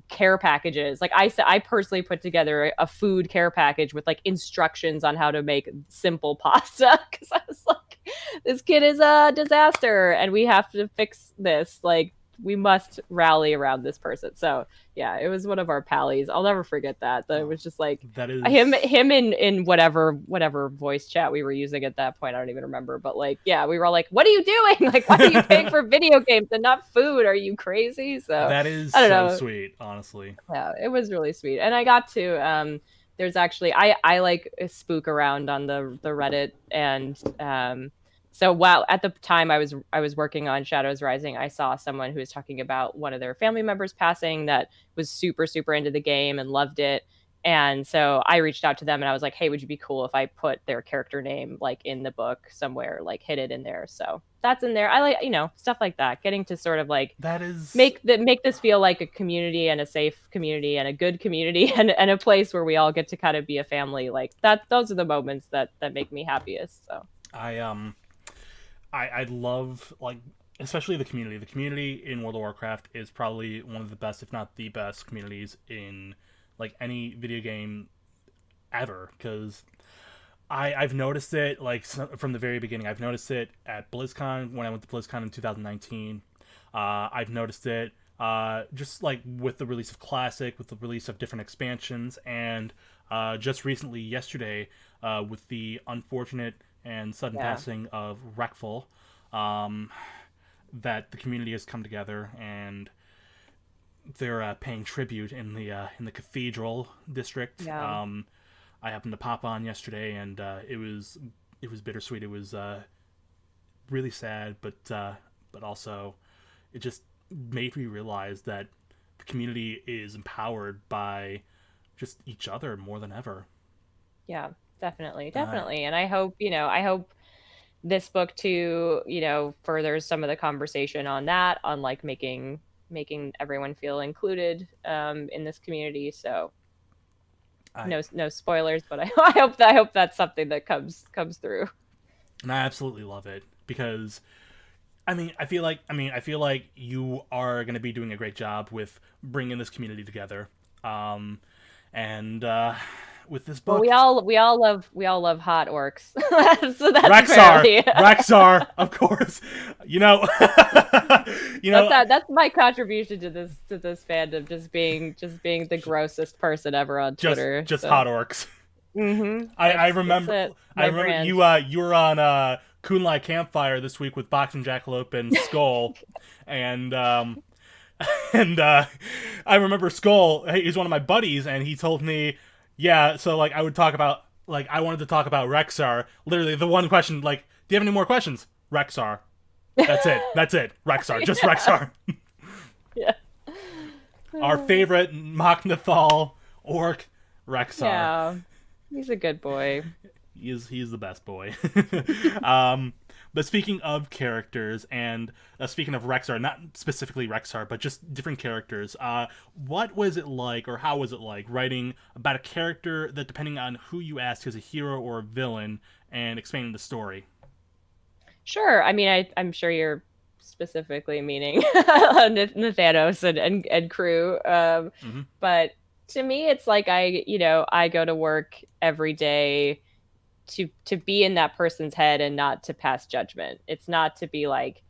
care packages. Like I personally put together a food care package with like instructions on how to make simple pasta because I was like, this kid is a disaster and we have to fix this. Like we must rally around this person. So yeah, it was one of our pallies. I'll never forget that. That it Oh, was just like that him is him in whatever voice chat we were using at that point. I don't even remember. But like, yeah, we were all like, what are you doing? Like, why are you paying for video games and not food? Are you crazy? So that is I don't so know. sweet, honestly. Yeah, it was really sweet. And I got to there's actually I like spook around on the Reddit, and so while at the time I was working on Shadows Rising, I saw someone who was talking about one of their family members passing that was super into the game and loved it. And so I reached out to them and I was like, "Hey, would you be cool if I put their character name like in the book somewhere, like hid it in there?" So that's in there. I like, stuff like that, getting to sort of like That is make this feel like a community and a safe community and a good community and a place where we all get to kind of be a family. Like that, those are the moments that make me happiest. So I I love like especially the community. The community in World of Warcraft is probably one of the best, if not the best, communities in like any video game ever. Because I've noticed it like from the very beginning. I've noticed it at BlizzCon when I went to BlizzCon in 2019. I've noticed it just like with the release of Classic, with the release of different expansions, and just recently, yesterday, with the unfortunate and sudden yeah, passing of Wreckful, um, that the community has come together and they're paying tribute in the Cathedral district. yeah, I happened to pop on yesterday, and it was bittersweet. It was really sad, but also it just made me realize that the community is empowered by just each other more than ever. yeah, definitely, Uh, definitely. And I hope this book too, furthers some of the conversation on that, on like making everyone feel included in this community. So I no spoilers, but I hope that's something that comes through. and I absolutely love it because I feel like you are going to be doing a great job with bringing this community together. And with this Well, book, we all love hot orcs, so that's Rexar, fairly. Rexar, of course. You know, you know, That's my contribution to this fandom, just being the grossest person ever on Twitter. just So, hot orcs. I that's remember it. I My remember brand. you were on Kunlai Campfire this week with Boxing Jackalope and Skull, and and I remember Skull. He's one of my buddies, and he told me, yeah. So like I would talk about I wanted to talk about Rexar. Literally the one question, like, do you have any more questions? Rexar. That's it. That's it. Rexar. Just Rexar. Yeah. Our favorite Machnathal orc, Rexar. Yeah. He's a good boy. He's the best boy. But speaking of characters, and speaking of Rexar, not specifically Rexar, but just different characters, what was it like, or how was it like, writing about a character that, depending on who you ask, is a hero or a villain, and explaining the story? Sure. I mean, I'm sure you're specifically meaning Nathanos and crew. Mm-hmm. But to me, it's like I go to work every day to be in that person's head and not to pass judgment. It's not to be like,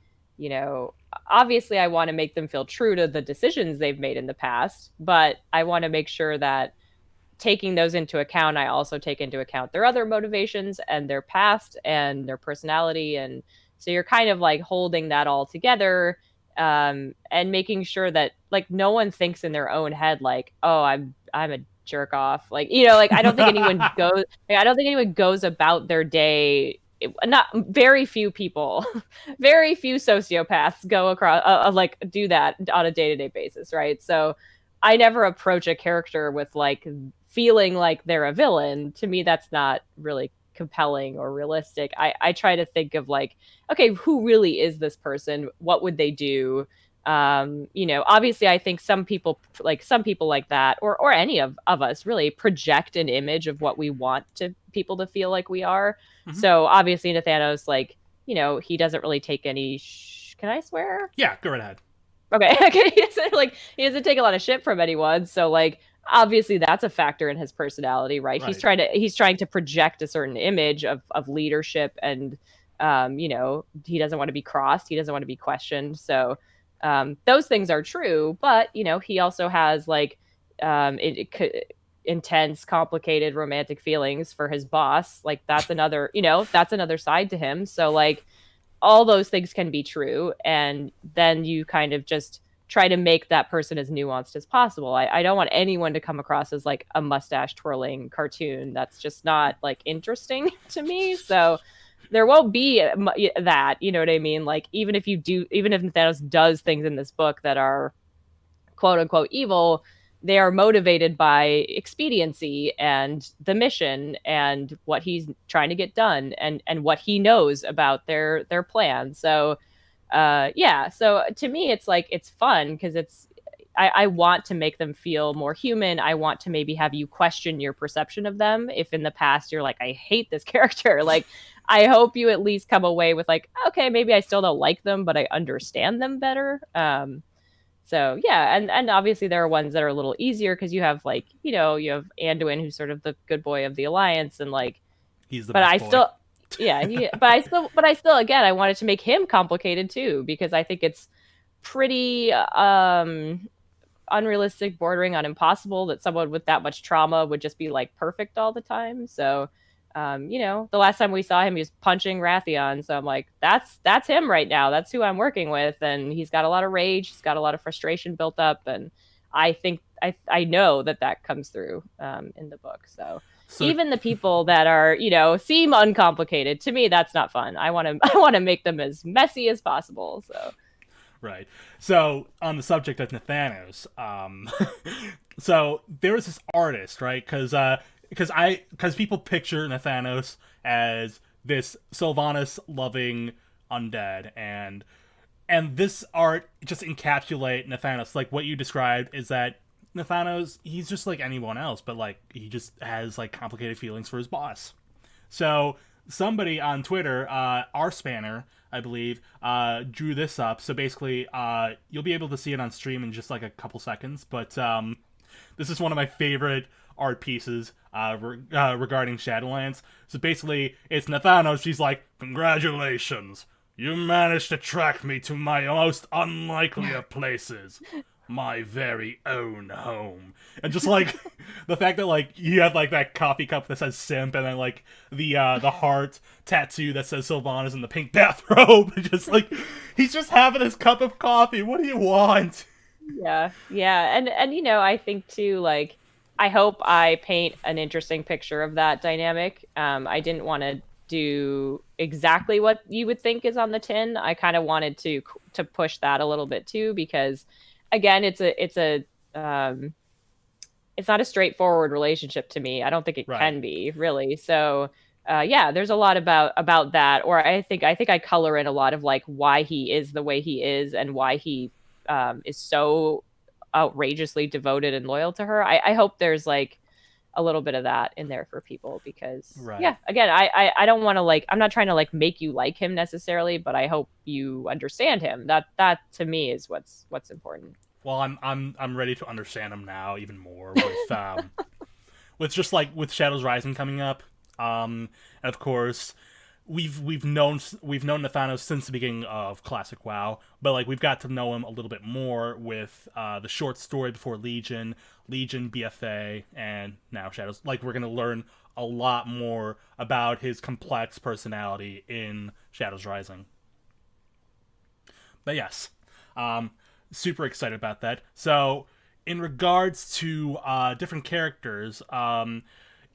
obviously I want to make them feel true to the decisions they've made in the past, but I want to make sure that taking those into account, I also take into account their other motivations and their past and their personality. And so you're kind of like holding that all together, and making sure that like no one thinks in their own head like, oh, I'm a jerk off. Like, like I don't think anyone goes. Like, I don't think anyone goes about their day. Not very few people, very few sociopaths go across like do that on a day-to-day basis, right? So I never approach a character with like feeling like they're a villain. To me, that's not really compelling or realistic. I try to think of like, okay, who really is this person? What would they do? Obviously I think some people like that, or any of us really project an image of what we want to people to feel like we are. Mm-hmm. So obviously Nathanos, like, he doesn't really take any can I swear? Yeah, go right ahead. Okay. He doesn't take a lot of shit from anyone. So like obviously that's a factor in his personality, right? He's trying to project a certain image of leadership, and he doesn't want to be crossed, he doesn't want to be questioned. So those things are true, but he also has like intense, complicated romantic feelings for his boss. Like that's another side to him. So like all those things can be true, and then you kind of just try to make that person as nuanced as possible. I don't want anyone to come across as like a mustache twirling cartoon. That's just not like interesting to me. So there won't be that, you know what I mean? Like even if Thanos does things in this book that are quote unquote evil, they are motivated by expediency and the mission and what he's trying to get done, and what he knows about their plan. So so to me it's like it's fun because I want to make them feel more human. I want to maybe have you question your perception of them. If in the past you're like, I hate this character, like I hope you at least come away with like, okay, maybe I still don't like them, but I understand them better. So yeah, and obviously there are ones that are a little easier because you have like, you have Anduin, who's sort of the good boy of the Alliance, and like He's the but best I boy. still but I still again I wanted to make him complicated too, because I think it's pretty unrealistic, bordering on impossible, that someone with that much trauma would just be like perfect all the time. So the last time we saw him, he was punching Rathion. So I'm like, that's him right now. That's who I'm working with. And he's got a lot of rage. He's got a lot of frustration built up. And I think I know that comes through in the book. So even the people that are, seem uncomplicated, to me, that's not fun. I want to make them as messy as possible. So. Right. So on the subject of Nathanos, so there was this artist, right? Because people picture Nathanos as this Sylvanas loving undead, and this art just encapsulate Nathanos. Like what you described is that Nathanos, he's just like anyone else, but like he just has like complicated feelings for his boss. So somebody on Twitter, R-Spanner, I believe, drew this up. So basically, you'll be able to see it on stream in just like a couple seconds, but This is one of my favorite art pieces regarding Shadowlands. So basically, it's Nathanos. She's like, "Congratulations, you managed to track me to my most unlikely of places, my very own home." And just like the fact that like you have like that coffee cup that says "simp" and then like the heart tattoo that says Sylvanas in the pink bathrobe. Just like he's just having his cup of coffee. What do you want? Yeah, and I think too, like, I hope I paint an interesting picture of that dynamic. I didn't want to do exactly what you would think is on the tin. I kind of wanted to push that a little bit too, because again, it's not a straightforward relationship to me. I don't think it Right. can be really. So yeah, there's a lot about that. Or I think I color in a lot of like why he is the way he is and why he is so outrageously devoted and loyal to her. I hope there's like a little bit of that in there for people, because Right. yeah, again, I don't want to like, I'm not trying to like make you like him necessarily, but I hope you understand him. That to me is what's important. Well, I'm ready to understand him now even more with just like with Shadows Rising coming up. And of course, we've known Nathanos since the beginning of Classic WoW, but like we've got to know him a little bit more with the short story before Legion, BFA, and now Shadows. Like we're gonna learn a lot more about his complex personality in Shadows Rising. But yes, super excited about that. So, in regards to different characters,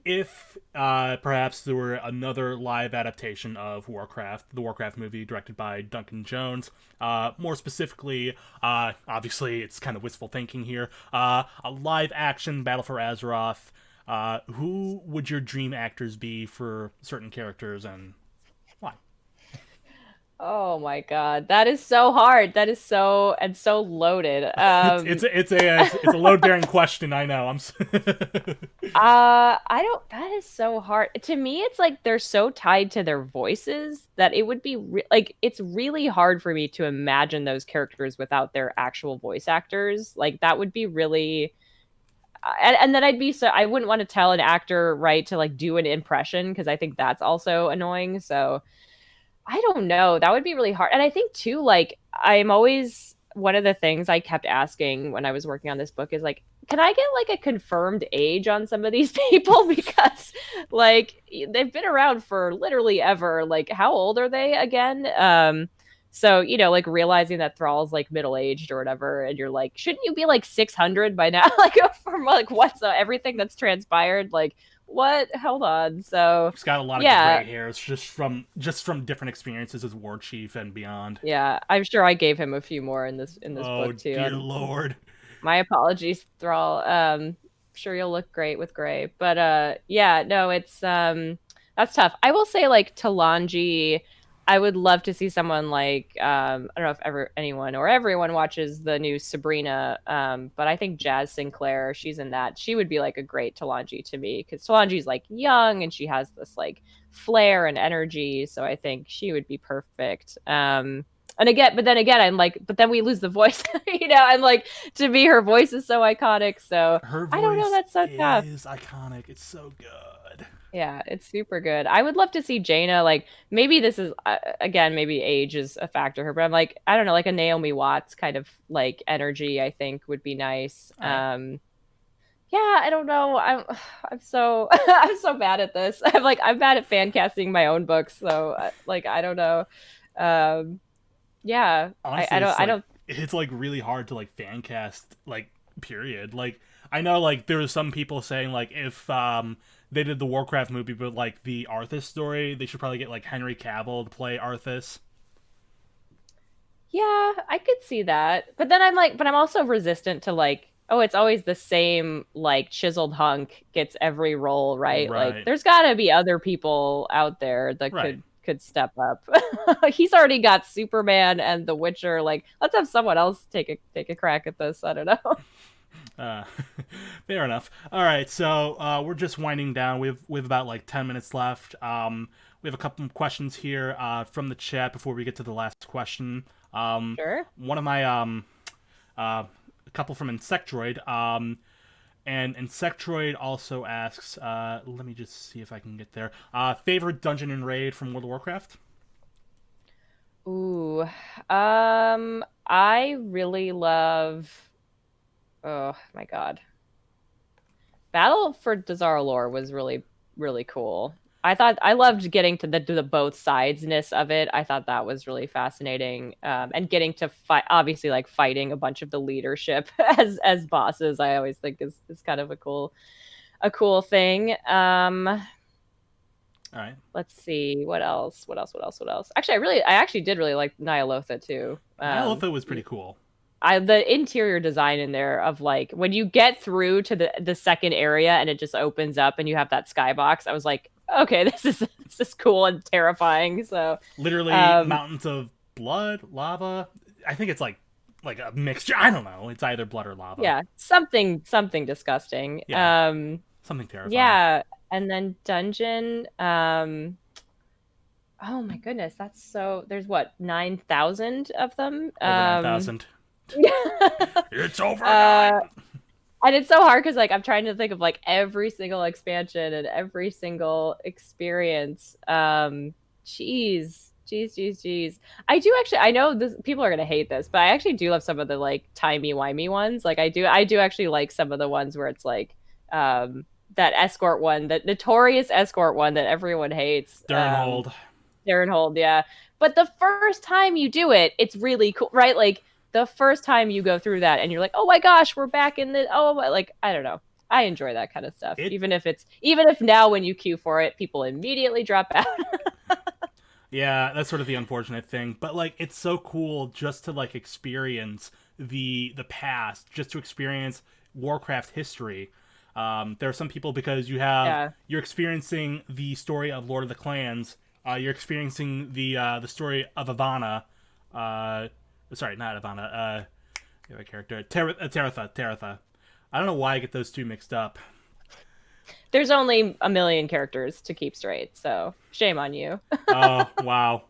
if perhaps there were another live adaptation of Warcraft, the Warcraft movie directed by Duncan Jones, more specifically, obviously it's kind of wistful thinking here, a live action Battle for Azeroth, who would your dream actors be for certain characters and why? Oh my God, that is so hard. That is so loaded. It's a load bearing question. I know. I don't. That is so hard. To me, it's like they're so tied to their voices that it would be like it's really hard for me to imagine those characters without their actual voice actors. Like that would be really. And then I'd be so I wouldn't want to tell an actor right to like do an impression, because I think that's also annoying. So I don't know. That would be really hard. And I think too, like I'm always one of the things I kept asking when I was working on this book is like, can I get like a confirmed age on some of these people? Because like they've been around for literally ever. Like how old are they again? So like realizing that Thrall's like middle aged or whatever, and you're like, shouldn't you be like 600 by now? Like from like what's everything that's transpired? Like what? Hold on. So He's got a lot of yeah, gray hairs just from different experiences as war chief and beyond. yeah, I'm sure I gave him a few more in this Oh book too. dear And lord. my apologies, Thrall. Sure you'll look great with gray, but yeah, no, it's that's tough. I will say like Talanji, I would love to see someone like I don't know if ever anyone or everyone watches the new Sabrina, but I think Jazz Sinclair, she's in that. She would be like a great Talanji to me, because Talanji's like young and she has this like flair and energy, so I think she would be perfect. But then again, I'm like, but then we lose the voice, and like to me, her voice is so iconic. So Her I don't know. voice That's so tough. is iconic. It's so good. Yeah, it's super good. I would love to see Jaina. Like maybe this is again, maybe age is a factor here, but I'm like, I don't know, like a Naomi Watts kind of like energy. I think would be nice. All right. Yeah, I don't know. I'm so I'm so bad at this. I'm bad at fan casting my own books. So like I don't know. Um, yeah, Honestly, I don't. it's like really hard to like fan cast like period. Like I know like there was some people saying like if they did the Warcraft movie but like the Arthas story, they should probably get like Henry Cavill to play Arthas. Yeah, I could see that. But then I'm like, but I'm also resistant to like, oh, it's always the same like chiseled hunk gets every role, right? Like Right. there's got to be other people out there that Right. could step up. He's already got Superman and The Witcher. Like, let's have someone else take a crack at this. I don't know. Uh, fair enough. All right, so we're just winding down. We've about like 10 minutes left. We have a couple of questions here from the chat before we get to the last question. Sure. One of my a couple from Insectroid And Insectroid also asks, let me just see if I can get there. Favorite dungeon and raid from World of Warcraft? Ooh, I really love. Oh my God, Battle for Dazar'alor was really really cool. I loved getting to the both sidesness of it. I thought that was really fascinating, and getting to fight, obviously, like fighting a bunch of the leadership as bosses. I always think is kind of a cool thing. All right. Let's see what else. What else? Actually, I actually did really like Nyalotha too. Nyalotha was pretty cool. The interior design in there of like when you get through to the second area and it just opens up and you have that skybox. I was like, okay, this is cool and terrifying. So literally mountains of blood, lava. I think it's like a mixture. I don't know. It's either blood or lava. Yeah, something disgusting. Yeah. Something terrifying. Yeah, and then dungeon. Oh my goodness, that's so. There's what 9,000 of them. Over 9,000. It's over. And it's so hard because like I'm trying to think of like every single expansion and every single experience. Jeez. I do actually. I know this. People are gonna hate this, but I actually do love some of the like timey-wimey ones. Like I do actually like some of the ones where it's like that escort one, that notorious escort one that everyone hates. Darrenhold, yeah. But the first time you do it, it's really cool, right? Like the first time you go through that and you're like, oh my gosh, we're back in the like I don't know. I enjoy that kind of stuff. Even if now when you queue for it, people immediately drop out. Yeah, that's sort of the unfortunate thing. But like it's so cool just to like experience the past, just to experience Warcraft history. There are some people because you're experiencing the story of Lord of the Clans. You're experiencing the story of Ivana. Sorry, not Ivana. The other character, Taratha. I don't know why I get those two mixed up. There's only a million characters to keep straight, so shame on you. Oh wow,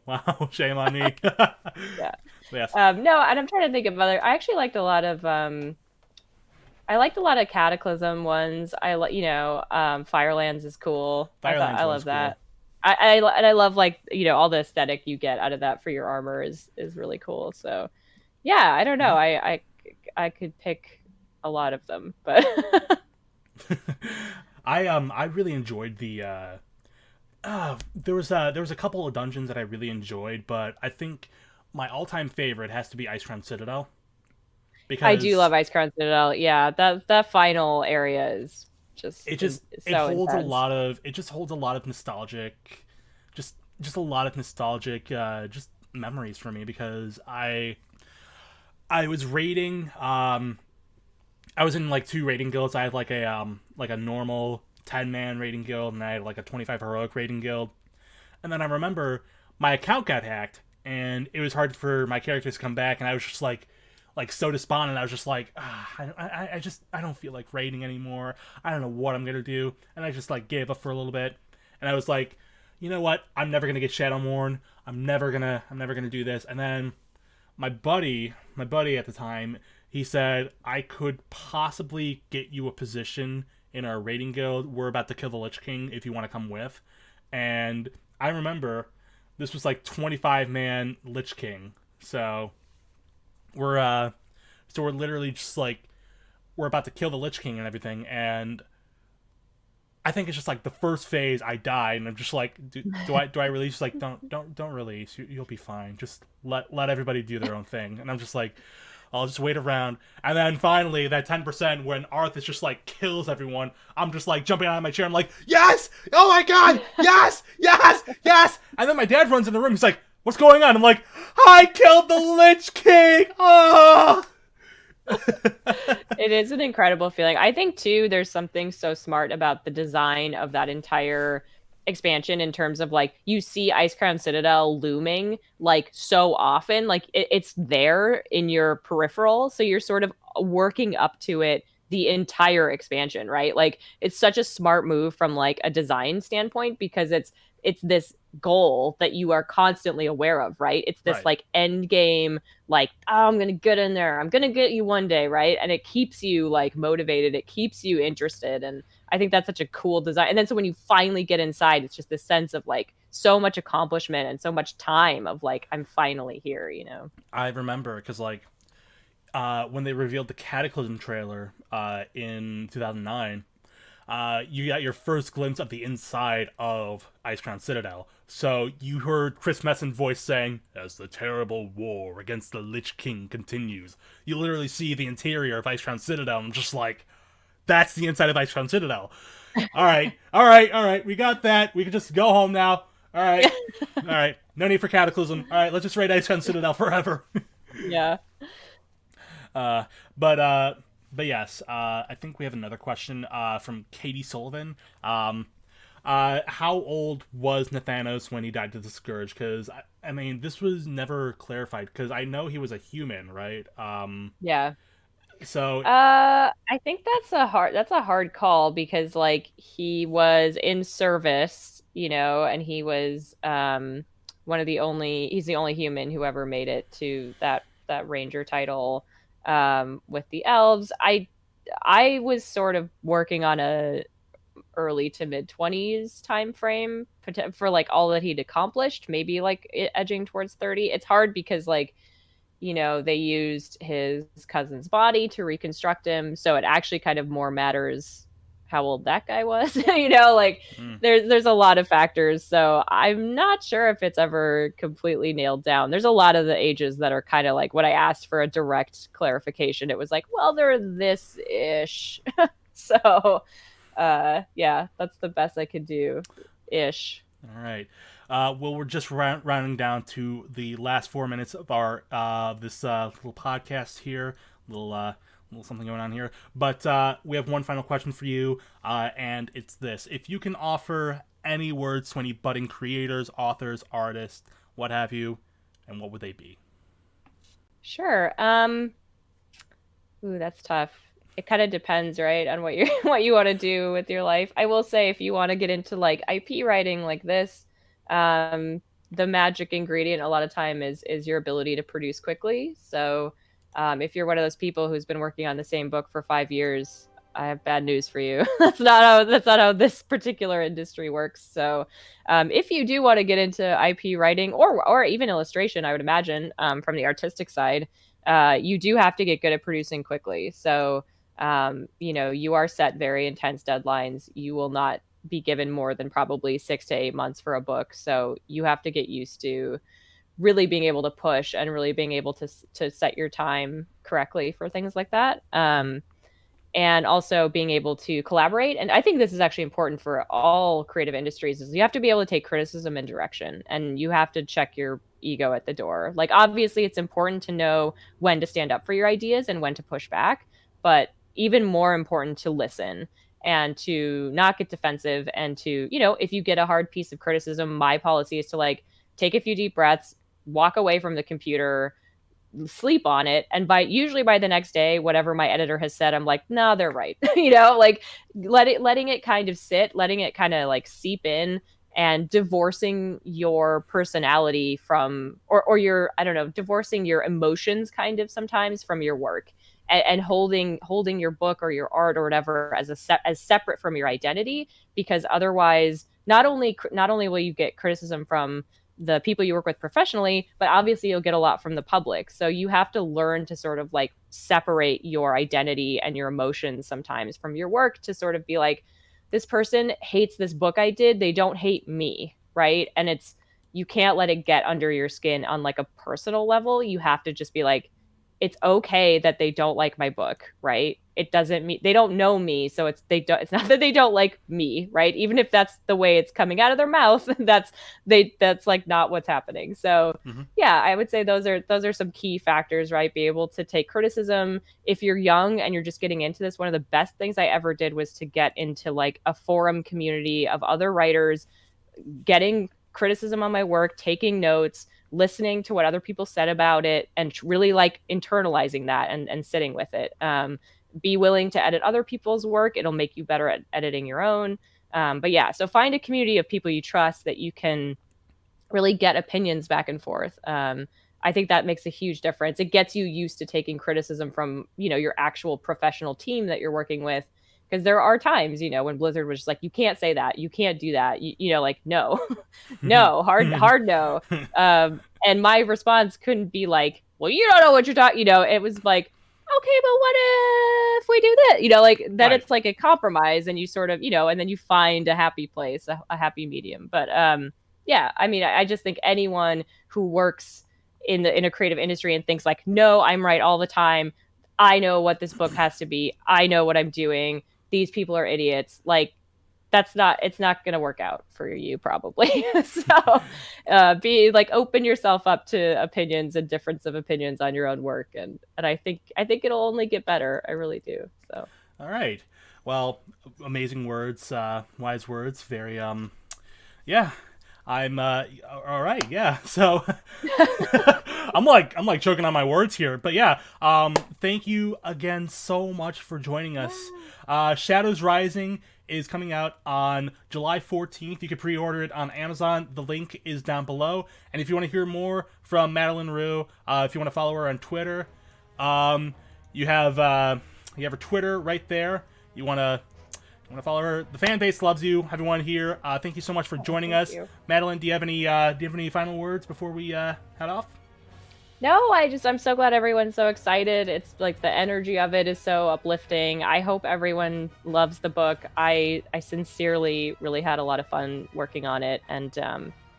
shame on me. Yeah. Yes. No, and I'm trying to think of other. I actually liked a lot of. I liked a lot of Cataclysm ones. Firelands is cool. I love that. Cool. I love like all the aesthetic you get out of that for your armor is really cool. So yeah, I don't know. I could pick a lot of them, but I really enjoyed the there was a couple of dungeons that I really enjoyed, but I think my all-time favorite has to be Icecrown Citadel. Because I do love Icecrown Citadel. Yeah, that final area is it holds intense. It just holds a lot of nostalgic a lot of nostalgic just memories for me because I was raiding I was in like 2 raiding guilds. I had like a normal 10-man raiding guild and I had like a 25 heroic raiding guild. And then I remember my account got hacked and it was hard for my characters to come back and I was just like so despondent. I was just like, I don't feel like raiding anymore. I don't know what I'm gonna do, and I just like gave up for a little bit. And I was like, you know what? I'm never gonna get Shadowmourne. I'm never gonna do this. And then my buddy at the time, he said I could possibly get you a position in our raiding guild. We're about to kill the Lich King if you want to come with. And I remember this was like 25-man Lich King, so. We're literally just like we're about to kill the Lich King and everything, and I think it's just like the first phase I die, and I'm just like, do I release? Like, don't release. You'll be fine. Just let everybody do their own thing. And I'm just like, I'll just wait around, and then finally that 10% when Arthas just like kills everyone, I'm just like jumping out of my chair. I'm like, yes! Oh my god! Yes! And then my dad runs in the room. He's like, what's going on? I'm like, I killed the Lich King! Oh! It is an incredible feeling. I think, too, there's something so smart about the design of that entire expansion in terms of, like, you see Icecrown Citadel looming, like, so often. Like, it's there in your peripheral, so you're sort of working up to it the entire expansion, right? Like it's such a smart move from like a design standpoint, because it's this goal that you are constantly aware of, right? It's this Right. like end game, like, oh, I'm gonna get in there, I'm gonna get you one day, right? And it keeps you like motivated, it keeps you interested. And I think that's such a cool design. And then so when you finally get inside, it's just this sense of like so much accomplishment and so much time of like, I'm finally here, you know? I remember because like when they revealed the Cataclysm trailer in 2009, you got your first glimpse of the inside of Icecrown Citadel. So you heard Chris Messin's voice saying, "As the terrible war against the Lich King continues," you literally see the interior of Icecrown Citadel, and I'm just like, that's the inside of Icecrown Citadel. All right, all right, all right, we got that. We can just go home now. All right, all right. No need for Cataclysm. All right, let's just raid Icecrown Citadel forever. Yeah. But yes, I think we have another question from Katie Sullivan. How old was Nathanos when he died to the Scourge? Because I mean, this was never clarified. Because I know he was a human, right? Yeah. So I think that's a hard call, because like he was in service, you know, and he was he's the only human who ever made it to that ranger title with the elves. I was sort of working on a early to mid 20s time frame for like all that he'd accomplished, maybe like edging towards 30. It's hard because like, you know, they used his cousin's body to reconstruct him, so it actually kind of more matters how old that guy was. You know, like there's a lot of factors, so I'm not sure if it's ever completely nailed down. There's a lot of the ages that are kind of like, when I asked for a direct clarification, it was like, well, they're this ish. So yeah, that's the best I could do ish. all right. Well, we're just rounding down to the last 4 minutes of our this little podcast here. Little something going on here, but we have one final question for you, and it's this: if you can offer any words to any budding creators, authors, artists, what have you, and what would they be? Sure. Ooh, that's tough. It kind of depends, right, on what you what you want to do with your life. I will say, if you want to get into like IP writing like this, the magic ingredient a lot of time is your ability to produce quickly. So if you're one of those people who's been working on the same book for 5 years, I have bad news for you. That's not how this particular industry works. So if you do want to get into IP writing or even illustration, I would imagine from the artistic side, you do have to get good at producing quickly. So you know, you are set very intense deadlines. You will not be given more than probably 6 to 8 months for a book. So you have to get used to really being able to push and really being able to set your time correctly for things like that. And also being able to collaborate. And I think this is actually important for all creative industries, is you have to be able to take criticism and direction, and you have to check your ego at the door. Like, obviously it's important to know when to stand up for your ideas and when to push back, but even more important to listen and to not get defensive, and to, you know, if you get a hard piece of criticism, my policy is to like take a few deep breaths, walk away from the computer, sleep on it, and usually by the next day, whatever my editor has said, I'm like, no, they're right. You know, like letting it kind of sit, letting it kind of like seep in, and divorcing your personality from, or your, I don't know, divorcing your emotions kind of sometimes from your work, and holding your book or your art or whatever as as separate from your identity, because otherwise not only will you get criticism from the people you work with professionally, but obviously you'll get a lot from the public. So you have to learn to sort of like separate your identity and your emotions sometimes from your work, to sort of be like, this person hates this book I did, they don't hate me, right? And you can't let it get under your skin on like a personal level. You have to just be like, it's okay that they don't like my book, right? It doesn't mean they don't know me, so it's not that they don't like me, right? Even if that's the way it's coming out of their mouth, that's like not what's happening. So yeah, I would say those are some key factors, right? Be able to take criticism. If you're young and you're just getting into this, one of the best things I ever did was to get into like a forum community of other writers, getting criticism on my work, taking notes, listening to what other people said about it, and really like internalizing that and sitting with it. be willing to edit other people's work. It'll make you better at editing your own. But yeah, so find a community of people you trust that you can really get opinions back and forth. I think that makes a huge difference. It gets you used to taking criticism from, your actual professional team that you're working with. Because there are times, when Blizzard was just like, you can't say that, you can't do that, like, no, no, hard no. And my response couldn't be like, well, you don't know what you're talking, it was like, okay, but what if we do that? Like, then Right. it's like a compromise, and you sort of, and then you find a happy place, a happy medium. But yeah, I mean, I just think anyone who works in a creative industry and thinks like, no, I'm right all the time, I know what this book has to be, I know what I'm doing, these people are idiots, like, it's not going to work out for you probably. So be like, open yourself up to opinions and difference of opinions on your own work, and I think it'll only get better. I really do. So All right. Well, amazing words, wise words. Very yeah. I'm all right. Yeah. So I'm like choking on my words here, but yeah. Thank you again so much for joining us. Shadows Rising is coming out on July 14th. You can pre-order it on Amazon. The link is down below. And if you want to hear more from Madeleine Roux, if you want to follow her on Twitter, you have her Twitter right there. You want to follow her. The fan base loves you. Everyone here, thank you so much for joining us. you. Madeleine, do you have any final words before we head off? No, I'm so glad everyone's so excited. It's like the energy of it is so uplifting. I hope everyone loves the book. I sincerely really had a lot of fun working on it, and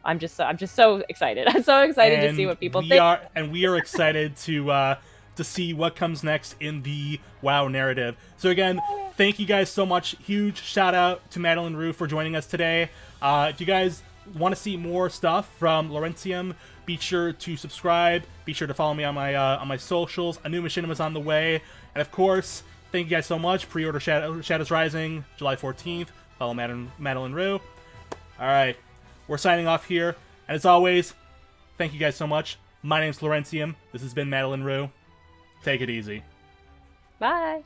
I'm just so excited. I'm so excited to see what people think. We are excited to see what comes next in the WoW narrative. So again, thank you guys so much. Huge shout out to Madeleine Roux for joining us today. If you guys want to see more stuff from Lawrencium, be sure to subscribe. Be sure to follow me on my socials. A new machinima is on the way. And of course, thank you guys so much. Pre-order Shadows Rising, July 14th. Follow Madeleine Roux. All right, we're signing off here. And as always, thank you guys so much. My name's Lawrencium. This has been Madeleine Roux. Take it easy. Bye.